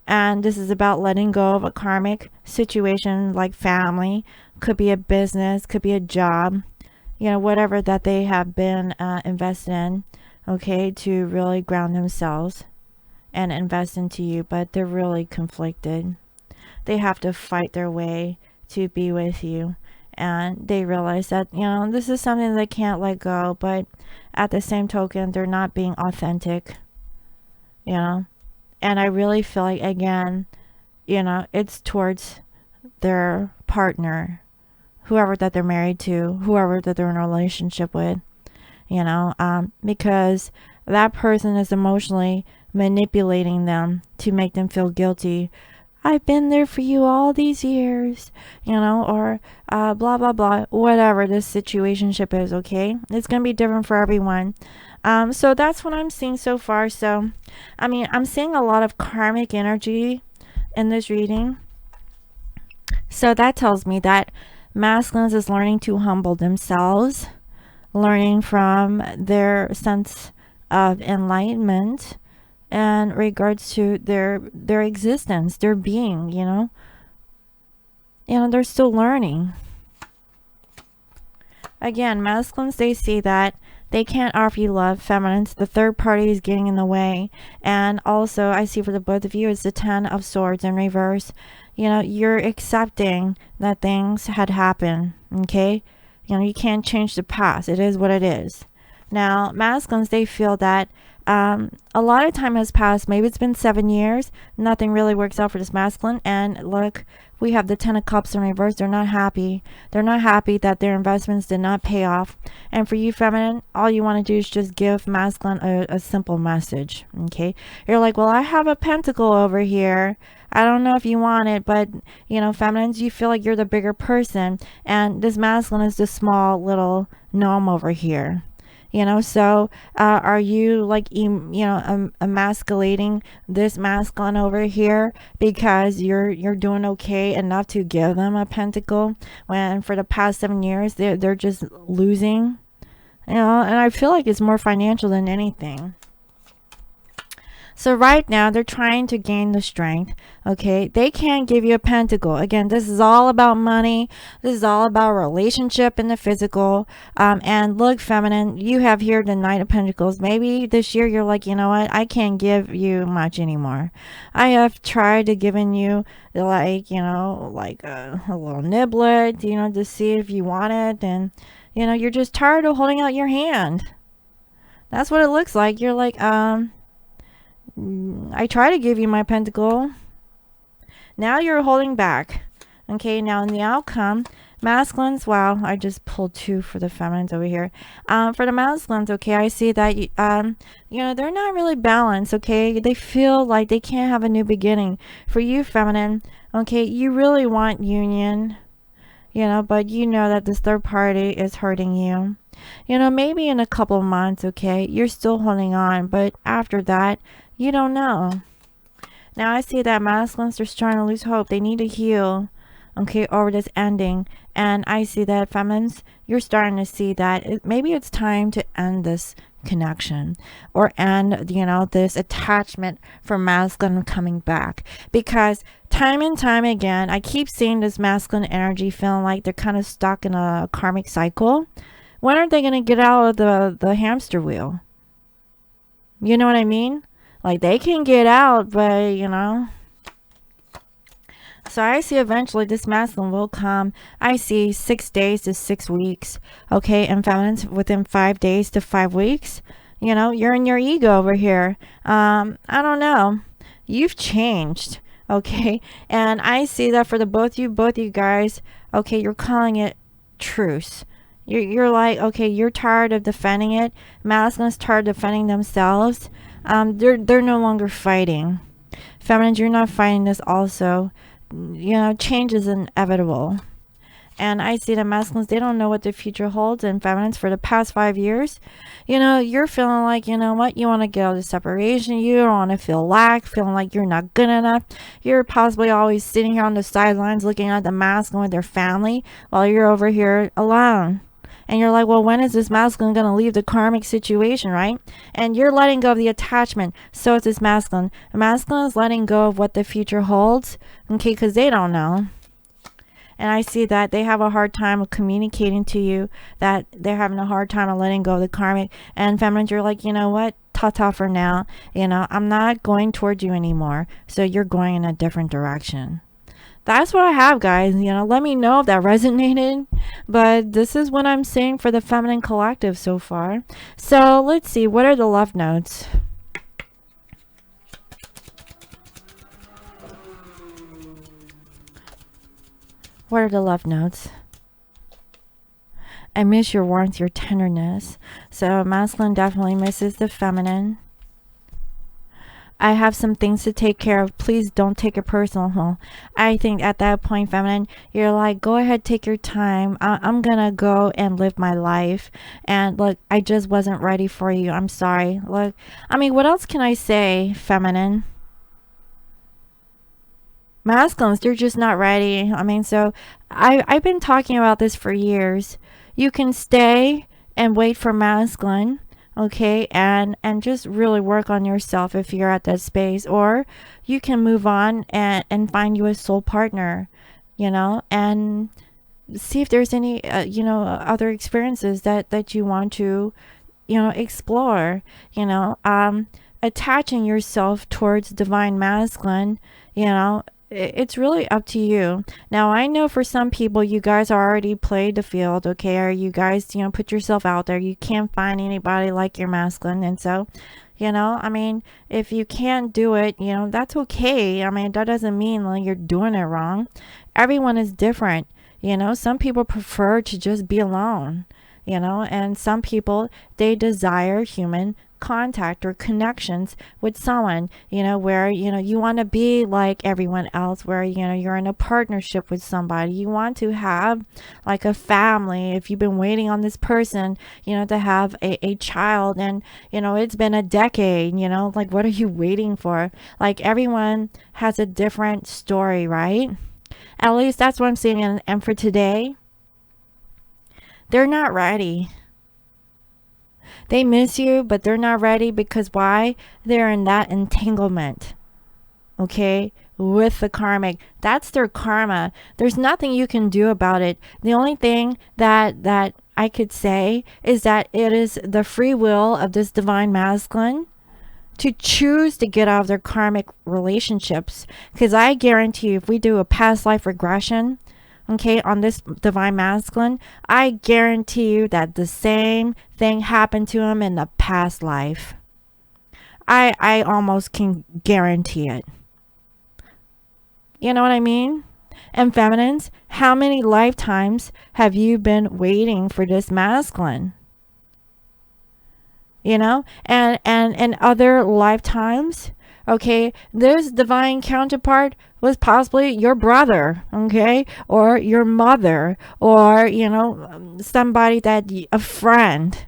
And this is about letting go of a karmic situation, like family, could be a business, could be a job, you know, whatever that they have been invested in, okay, to really ground themselves and invest into you. But they're really conflicted. They have to fight their way to be with you. And they realize that, you know, this is something they can't let go. But at the same token, they're not being authentic, you know. And I really feel like, again, you know, it's towards their partner, whoever that they're married to, whoever that they're in a relationship with, you know, because that person is emotionally manipulating them to make them feel guilty. I've been there for you all these years, you know, or blah, blah, blah, whatever this situationship is, okay? It's going to be different for everyone. So that's what I'm seeing so far. So, I mean, I'm seeing a lot of karmic energy in this reading. So that tells me that masculines is learning to humble themselves, learning from their sense of enlightenment in regards to their existence, their being, you know. You know, they're still learning. Again, masculines, they see that they can't offer you love. Feminines, the third party is getting in the way. And also, I see for the both of you, it's the 10 of Swords in reverse. You know, you're accepting that things had happened, okay? You know, you can't change the past. It is what it is. Now, masculines, they feel that a lot of time has passed. Maybe it's been 7 years. Nothing really works out for this masculine. And look, we have the 10 of Cups in reverse. They're not happy. They're not happy that their investments did not pay off. And for you, feminine, all you want to do is just give masculine a simple message, okay? You're like, well, I have a pentacle over here. I don't know if you want it, but, you know, feminines, you feel like you're the bigger person. And this masculine is the small little gnome over here. You know, so are you like, you know, emasculating this masculine over here because you're doing okay enough to give them a pentacle when for the past 7 years they're just losing, you know? And I feel like it's more financial than anything. So right now they're trying to gain the strength. Okay, they can't give you a pentacle. Again, this is all about money. This is all about relationship and the physical. And look, feminine, you have here the Knight of Pentacles. Maybe this year you're like, you know what? I can't give you much anymore. I have tried to giving you like, you know, like a little niblet, you know, to see if you want it, and you know, you're just tired of holding out your hand. That's what it looks like. You're like, I try to give you my pentacle. Now you're holding back. Okay, now in the outcome, masculines, wow, I just pulled two for the feminines over here. For the masculines, okay, I see that, you know, they're not really balanced, okay? They feel like they can't have a new beginning. For you, feminine, okay, you really want union, you know, but you know that this third party is hurting you. You know, maybe in a couple of months, okay, you're still holding on, but after that, you don't know. Now I see that masculines are starting to lose hope. They need to heal, okay, over this ending. And I see that feminines, you're starting to see that maybe it's time to end this connection, or end, you know, this attachment for masculine coming back. Because time and time again, I keep seeing this masculine energy feeling like they're kind of stuck in a karmic cycle. When are they going to get out of the hamster wheel? You know what I mean? Like, they can get out, but, you know. So I see eventually this masculine will come. I see 6 days to 6 weeks. Okay, and feminines within 5 days to 5 weeks. You know, you're in your ego over here. I don't know. You've changed. Okay, and I see that for the both you guys. Okay, you're calling it truce. You're like, okay, you're tired of defending it. Masculines tired of defending themselves. They're no longer fighting. Feminines, you're not fighting this also. You know, change is inevitable. And I see the masculines, they don't know what the future holds. And feminines, for the past 5 years, you know, you're feeling like, you know what, you want to get out of separation. You don't want to feel lack, feeling like you're not good enough. You're possibly always sitting here on the sidelines looking at the masculine with their family while you're over here alone. And you're like, well, when is this masculine going to leave the karmic situation, right? And you're letting go of the attachment. So is this masculine. The masculine is letting go of what the future holds, okay, because they don't know. And I see that they have a hard time of communicating to you, that they're having a hard time of letting go of the karmic. And feminines, you're like, you know what? Ta-ta for now. You know, I'm not going towards you anymore. So you're going in a different direction. That's what I have, guys. You know, let me know if that resonated. But this is what I'm saying for the feminine collective so far. So let's see. What are the love notes? What are the love notes? I miss your warmth, your tenderness. So masculine definitely misses the feminine. I have some things to take care of. Please don't take it personal. I think at that point, feminine, you're like, go ahead, take your time. I'm gonna go and live my life. And look, I just wasn't ready for you. I'm sorry. Look, I mean, what else can I say, feminine? Masculines, they're just not ready. I mean, so I've been talking about this for years. You can stay and wait for masculine, okay, and just really work on yourself if you're at that space, or you can move on and find you a soul partner, you know, and see if there's any you know, other experiences that you want to, you know, explore, you know. Attaching yourself towards divine masculine, you know, it's really up to you. Now, I know for some people, you guys already played the field, okay, or you guys, you know, put yourself out there. You can't find anybody like your masculine. And so, you know, I mean, if you can't do it, you know, that's okay. I mean, that doesn't mean like you're doing it wrong. Everyone is different. You know, some people prefer to just be alone, you know, and some people, they desire human contact or connections with someone, you know, where, you know, you want to be like everyone else, where, you know, you're in a partnership with somebody. You want to have like a family. If you've been waiting on this person, you know, to have a child, and, you know, it's been a decade, you know, like, what are you waiting for? Like, everyone has a different story, right? At least that's what I'm seeing. And for today, they're not ready. They miss you, but they're not ready because why? They're in that entanglement. Okay? With the karmic. That's their karma. There's nothing you can do about it. The only thing that I could say is that it is the free will of this divine masculine to choose to get out of their karmic relationships. Because I guarantee you, if we do a past life regression, okay, on this divine masculine, I guarantee you that the same thing happened to him in the past life. I almost can guarantee it. You know what I mean? And feminines, how many lifetimes have you been waiting for this masculine? You know, and in other lifetimes, okay, this divine counterpart was possibly your brother, okay, or your mother, or, you know, somebody a friend.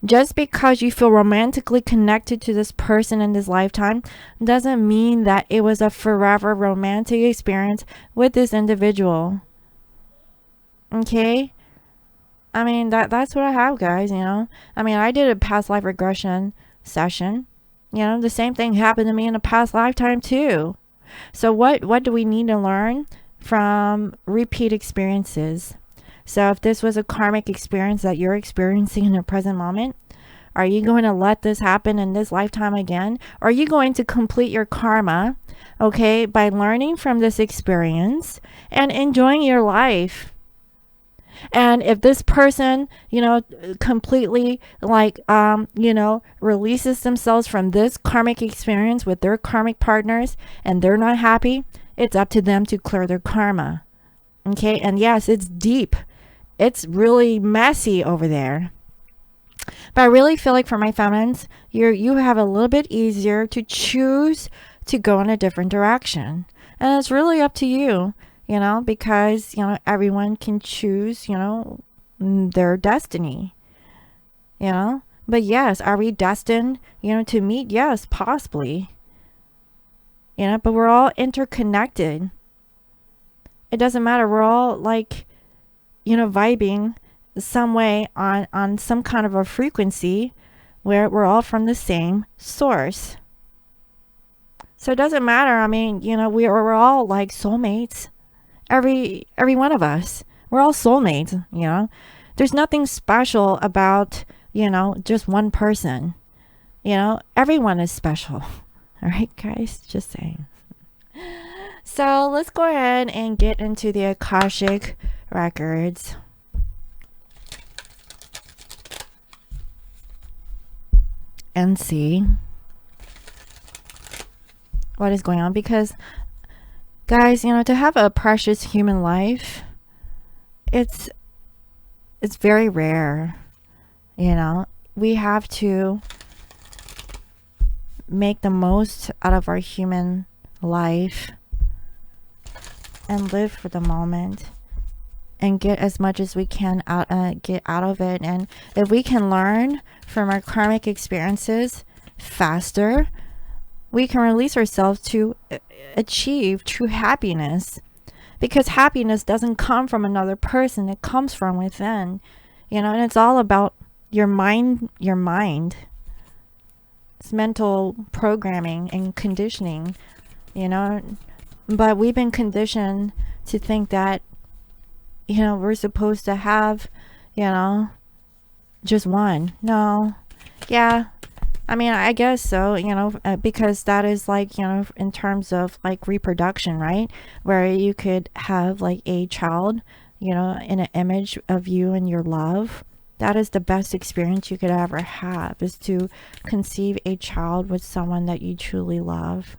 Just because you feel romantically connected to this person in this lifetime doesn't mean that it was a forever romantic experience with this individual. Okay? I mean, that's what I have, guys, you know? I mean, I did a past life regression session. You know, the same thing happened to me in a past lifetime too. So what do we need to learn from repeat experiences? So if this was a karmic experience that you're experiencing in the present moment, are you going to let this happen in this lifetime again? Or are you going to complete your karma, okay, by learning from this experience and enjoying your life? And if this person, you know, completely like, you know, releases themselves from this karmic experience with their karmic partners and they're not happy, it's up to them to clear their karma. Okay. And yes, it's deep. It's really messy over there. But I really feel like for my feminines, you have a little bit easier to choose to go in a different direction. And it's really up to you, you know, because, you know, everyone can choose, you know, their destiny, you know. But yes, are we destined, you know, to meet? Yes, possibly. You know, but we're all interconnected. It doesn't matter. We're all like, you know, vibing some way on some kind of a frequency where we're all from the same source. So it doesn't matter. I mean, you know, we're all like soulmates. Every one of us. We're all soulmates, you know. There's nothing special about, you know, just one person. You know, everyone is special. All right, guys, just saying. So let's go ahead and get into the Akashic records. And see what is going on. Because, guys, you know, to have a precious human life, it's very rare. You know, we have to make the most out of our human life and live for the moment and get as much as we can get out of it. And if we can learn from our karmic experiences faster, we can release ourselves to achieve true happiness. Because happiness doesn't come from another person, it comes from within. You know, and it's all about your mind. It's mental programming and conditioning, you know. But we've been conditioned to think that, you know, we're supposed to have, you know, just one. No. Yeah. I mean, I guess so, you know, because that is like, you know, in terms of like reproduction, right? Where you could have like a child, you know, in an image of you and your love. That is the best experience you could ever have, is to conceive a child with someone that you truly love.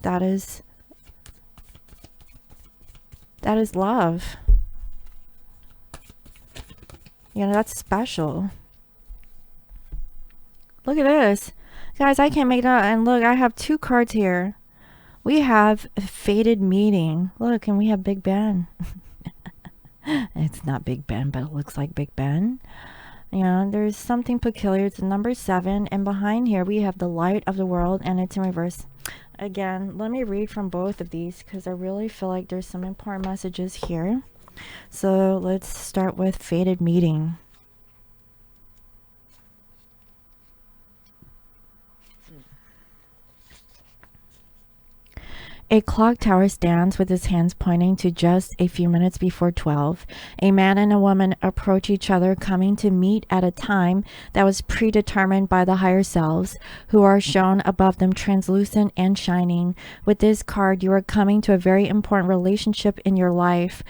That is love. You know, that's special. Look at this. Guys, I can't make it out. And look, I have two cards here. We have a fated meeting. Look, and we have Big Ben. It's not Big Ben, but it looks like Big Ben. You know, there's something peculiar. It's number 7. And behind here, we have the light of the world, and it's in reverse. Again, let me read from both of these because I really feel like there's some important messages here. So let's start with fated meeting. A clock tower stands with his hands pointing to just a few minutes before 12. A man and a woman approach each other, coming to meet at a time that was predetermined by the higher selves, who are shown above them translucent and shining. With this card, you are coming to a very important relationship in your life.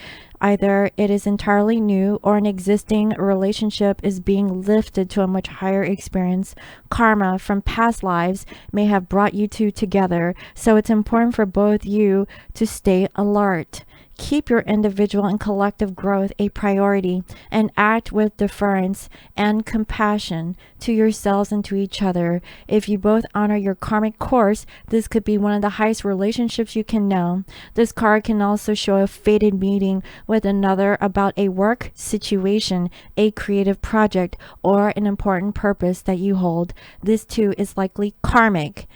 Either it is entirely new or an existing relationship is being lifted to a much higher experience. Karma from past lives may have brought you two together, so it's important for both you to stay alert. Keep your individual and collective growth a priority and act with deference and compassion to yourselves and to each other. If you both honor your karmic course, this could be one of the highest relationships you can know. This card can also show a fated meeting with another about a work situation, a creative project, or an important purpose that you hold. This too is likely karmic.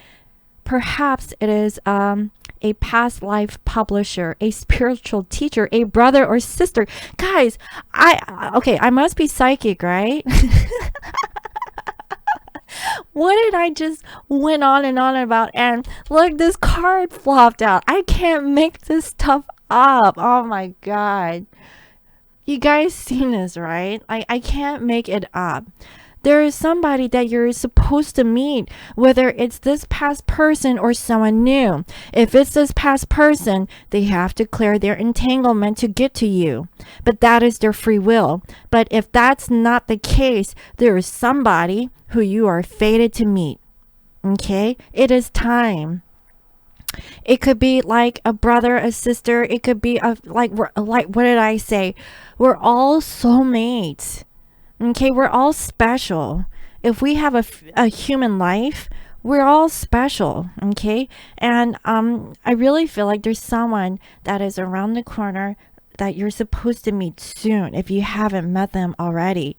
Perhaps it is a past life publisher, a spiritual teacher, a brother or sister. Guys, I must be psychic, right? What did I just went on and on about? And look, this card flopped out. I can't make this stuff up. Oh my God. You guys seen this, right? I can't make it up. There is somebody that you're supposed to meet, whether it's this past person or someone new. If it's this past person, they have to clear their entanglement to get to you. But that is their free will. But if that's not the case, there is somebody who you are fated to meet. Okay? It is time. It could be like a brother, a sister. It could be like what did I say? We're all soulmates. Okay, we're all special. If we have a human life, we're all special. Okay, and I really feel like there's someone that is around the corner that you're supposed to meet soon if you haven't met them already.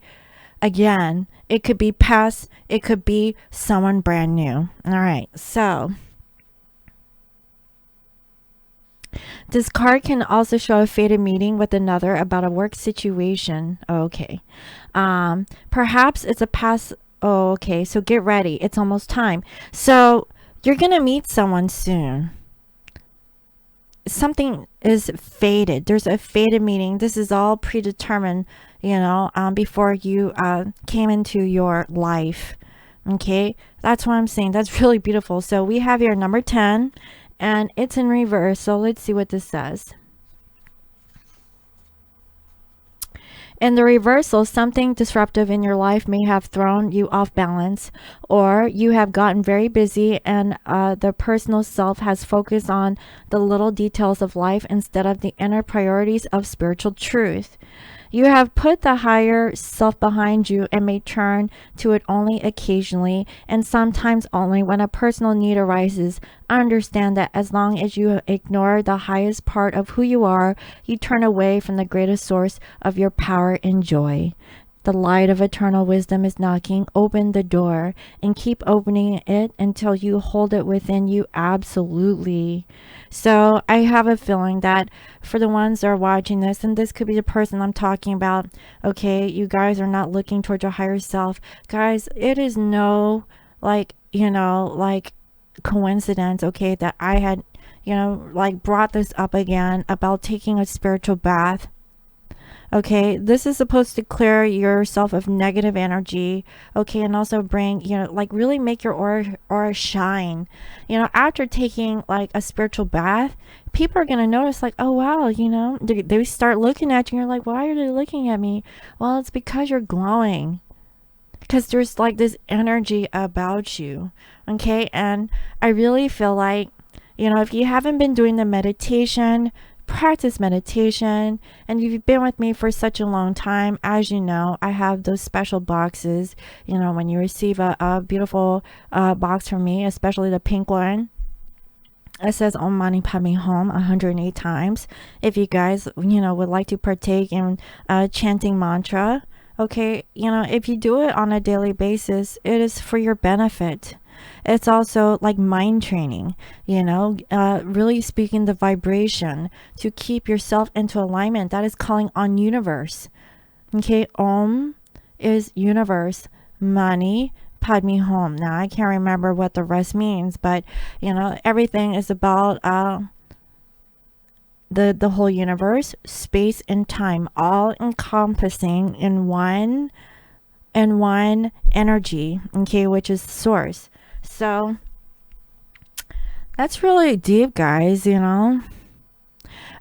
Again, it could be past, it could be someone brand new. All right, so this card can also show a fated meeting with another about a work situation. Okay. Perhaps it's a past. Oh, okay. So get ready. It's almost time. So you're going to meet someone soon. Something is fated. There's a fated meeting. This is all predetermined, before you came into your life. Okay. That's what I'm saying. That's really beautiful. So we have here number 10. And it's in reverse, so let's see what this says. In the reversal, something disruptive in your life may have thrown you off balance, or you have gotten very busy and the personal self has focused on the little details of life instead of the inner priorities of spiritual truth. You have put the higher self behind you and may turn to it only occasionally and sometimes only when a personal need arises. Understand that as long as you ignore the highest part of who you are, you turn away from the greatest source of your power and joy. The light of eternal wisdom is knocking. Open the door and keep opening it until you hold it within you absolutely. So I have a feeling that for the ones that are watching this, and this could be the person I'm talking about, okay, you guys are not looking towards your higher self. Guys, it is no coincidence, okay, that I had, brought this up again about taking a spiritual bath. Okay, this is supposed to clear yourself of negative energy, okay, and also bring, really make your aura shine. After taking like a spiritual bath, people are going to notice like, oh wow, they start looking at you and you're like, why are they looking at me? Well, it's because you're glowing. Because there's like this energy about you, okay? And I really feel like, if you haven't been doing the meditation, practice meditation, and you've been with me for such a long time, as you know, I have those special boxes, when you receive a beautiful box from me, especially the pink one. It says Om Mani Padme Hum 108 times. If you guys, would like to partake in chanting mantra, okay, if you do it on a daily basis, it is for your benefit. It's also like mind training, really speaking the vibration to keep yourself into alignment. That is calling on universe. Okay, Om is universe, Mani Padme Hum. Now I can't remember what the rest means, but everything is about the whole universe, space and time, all encompassing in one energy, okay, which is source. So that's really deep, guys, you know.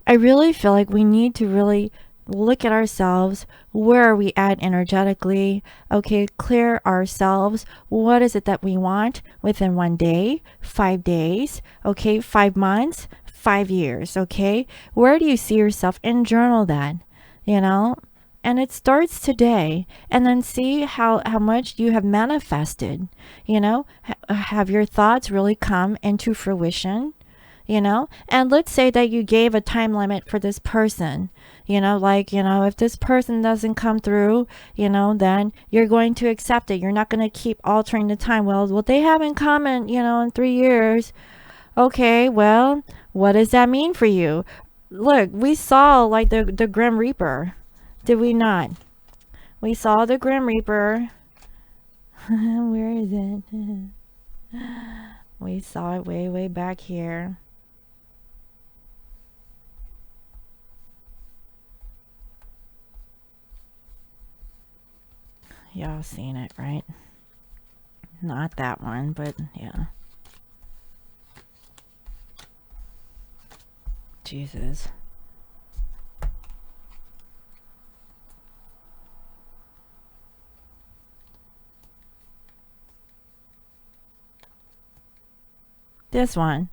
I really feel like we need to really look at ourselves. Where are we at energetically? Okay, clear ourselves. What is it that we want within 1 day, 5 days, okay, 5 months, 5 years, okay? Where do you see yourself? And journal that, you know? And it starts today, and then see how much you have manifested, you know? Have your thoughts really come into fruition? You know, and let's say that you gave a time limit for this person, you know, like, you know, if this person doesn't come through, you know, then you're going to accept it. You're not going to keep altering the time. Well, they haven't come in, you know, in 3 years. Okay, well, what does that mean for you? Look, we saw like the Grim Reaper, did we not? We saw the Grim Reaper. Where is it? We saw it way back here. Y'all seen it, right? Not that one, but yeah. Jesus. This one.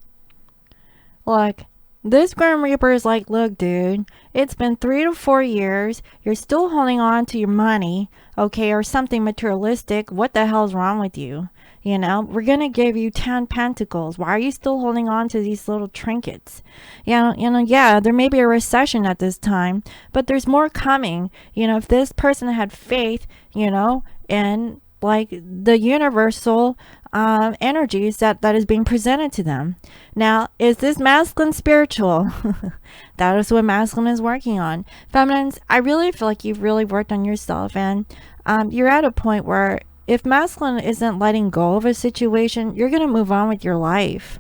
Look, this Grim Reaper is like, look, dude, it's been 3 to 4 years. You're still holding on to your money, okay, or something materialistic. What the hell's wrong with you? You know, we're going to give you 10 pentacles. Why are you still holding on to these little trinkets? Yeah, there may be a recession at this time, but there's more coming. You know, if this person had faith, you know, in like the universal energies that is being presented to them. Now, is this masculine spiritual? That is what masculine is working on. Feminines, I really feel like you've really worked on yourself, and you're at a point where if masculine isn't letting go of a situation, you're going to move on with your life.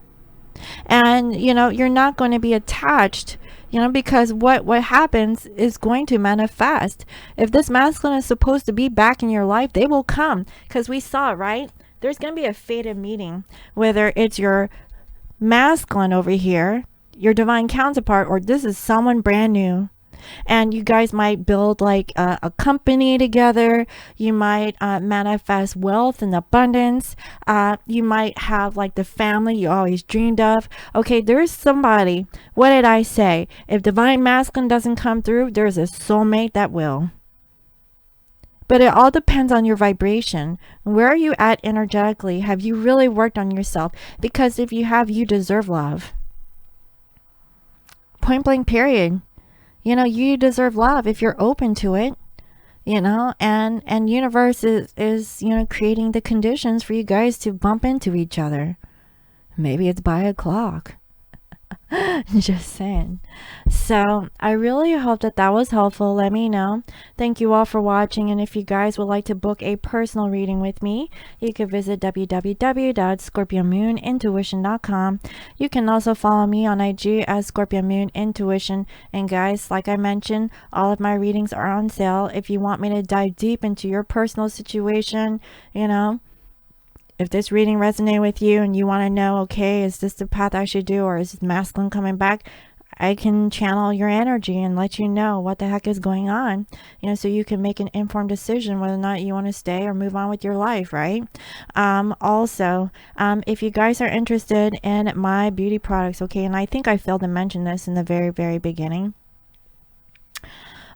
And, you know, you're not going to be attached, you know, because what happens is going to manifest. If this masculine is supposed to be back in your life, they will come, because we saw it, right? There's going to be a fated meeting, whether it's your masculine over here, your divine counterpart, or this is someone brand new. And you guys might build like a company together. You might manifest wealth and abundance. You might have like the family you always dreamed of. Okay, there's somebody. What did I say? If divine masculine doesn't come through, there's a soulmate that will. But it all depends on your vibration. Where are you at energetically? Have you really worked on yourself? Because if you have, you deserve love. Point blank period. You know, you deserve love if you're open to it. You know, and universe is, you know, creating the conditions for you guys to bump into each other. Maybe it's by a clock. Just saying. So I really hope that was helpful. Let me know. Thank you all for watching, and if you guys would like to book a personal reading with me, you can visit www.scorpiomoonintuition.com. You can also follow me on IG as Scorpio Moon Intuition. And guys, like I mentioned, all of my readings are on sale. If you want me to dive deep into your personal situation, you know, if this reading resonates with you and you want to know, okay, is this the path I should do, or is this masculine coming back? I can channel your energy and let you know what the heck is going on, you know, so you can make an informed decision whether or not you want to stay or move on with your life, right? Also, if you guys are interested in my beauty products, okay, and I think I failed to mention this in the very beginning.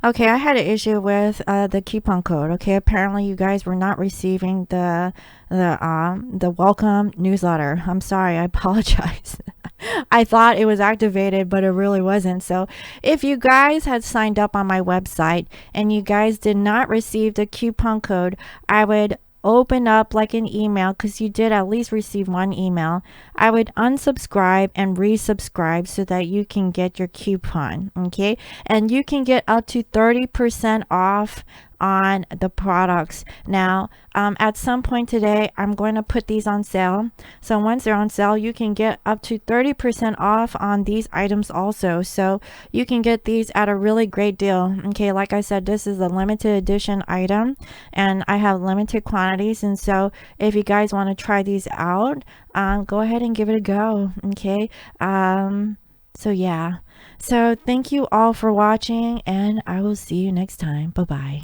Okay, I had an issue with the coupon code. Okay, apparently you guys were not receiving the welcome newsletter. I'm sorry, I apologize. I thought it was activated, but it really wasn't. So if you guys had signed up on my website and you guys did not receive the coupon code, I would open up like an email, because you did at least receive one email. I would unsubscribe and resubscribe so that you can get your coupon. Okay, and you can get up to 30% off on the products. Now, at some point today, I'm going to put these on sale. So once they're on sale, you can get up to 30% off on these items also. So you can get these at a really great deal. Okay, like I said, this is a limited edition item and I have limited quantities. And so if you guys want to try these out, go ahead and give it a go. Okay. So yeah. So thank you all for watching and I will see you next time. Bye-bye.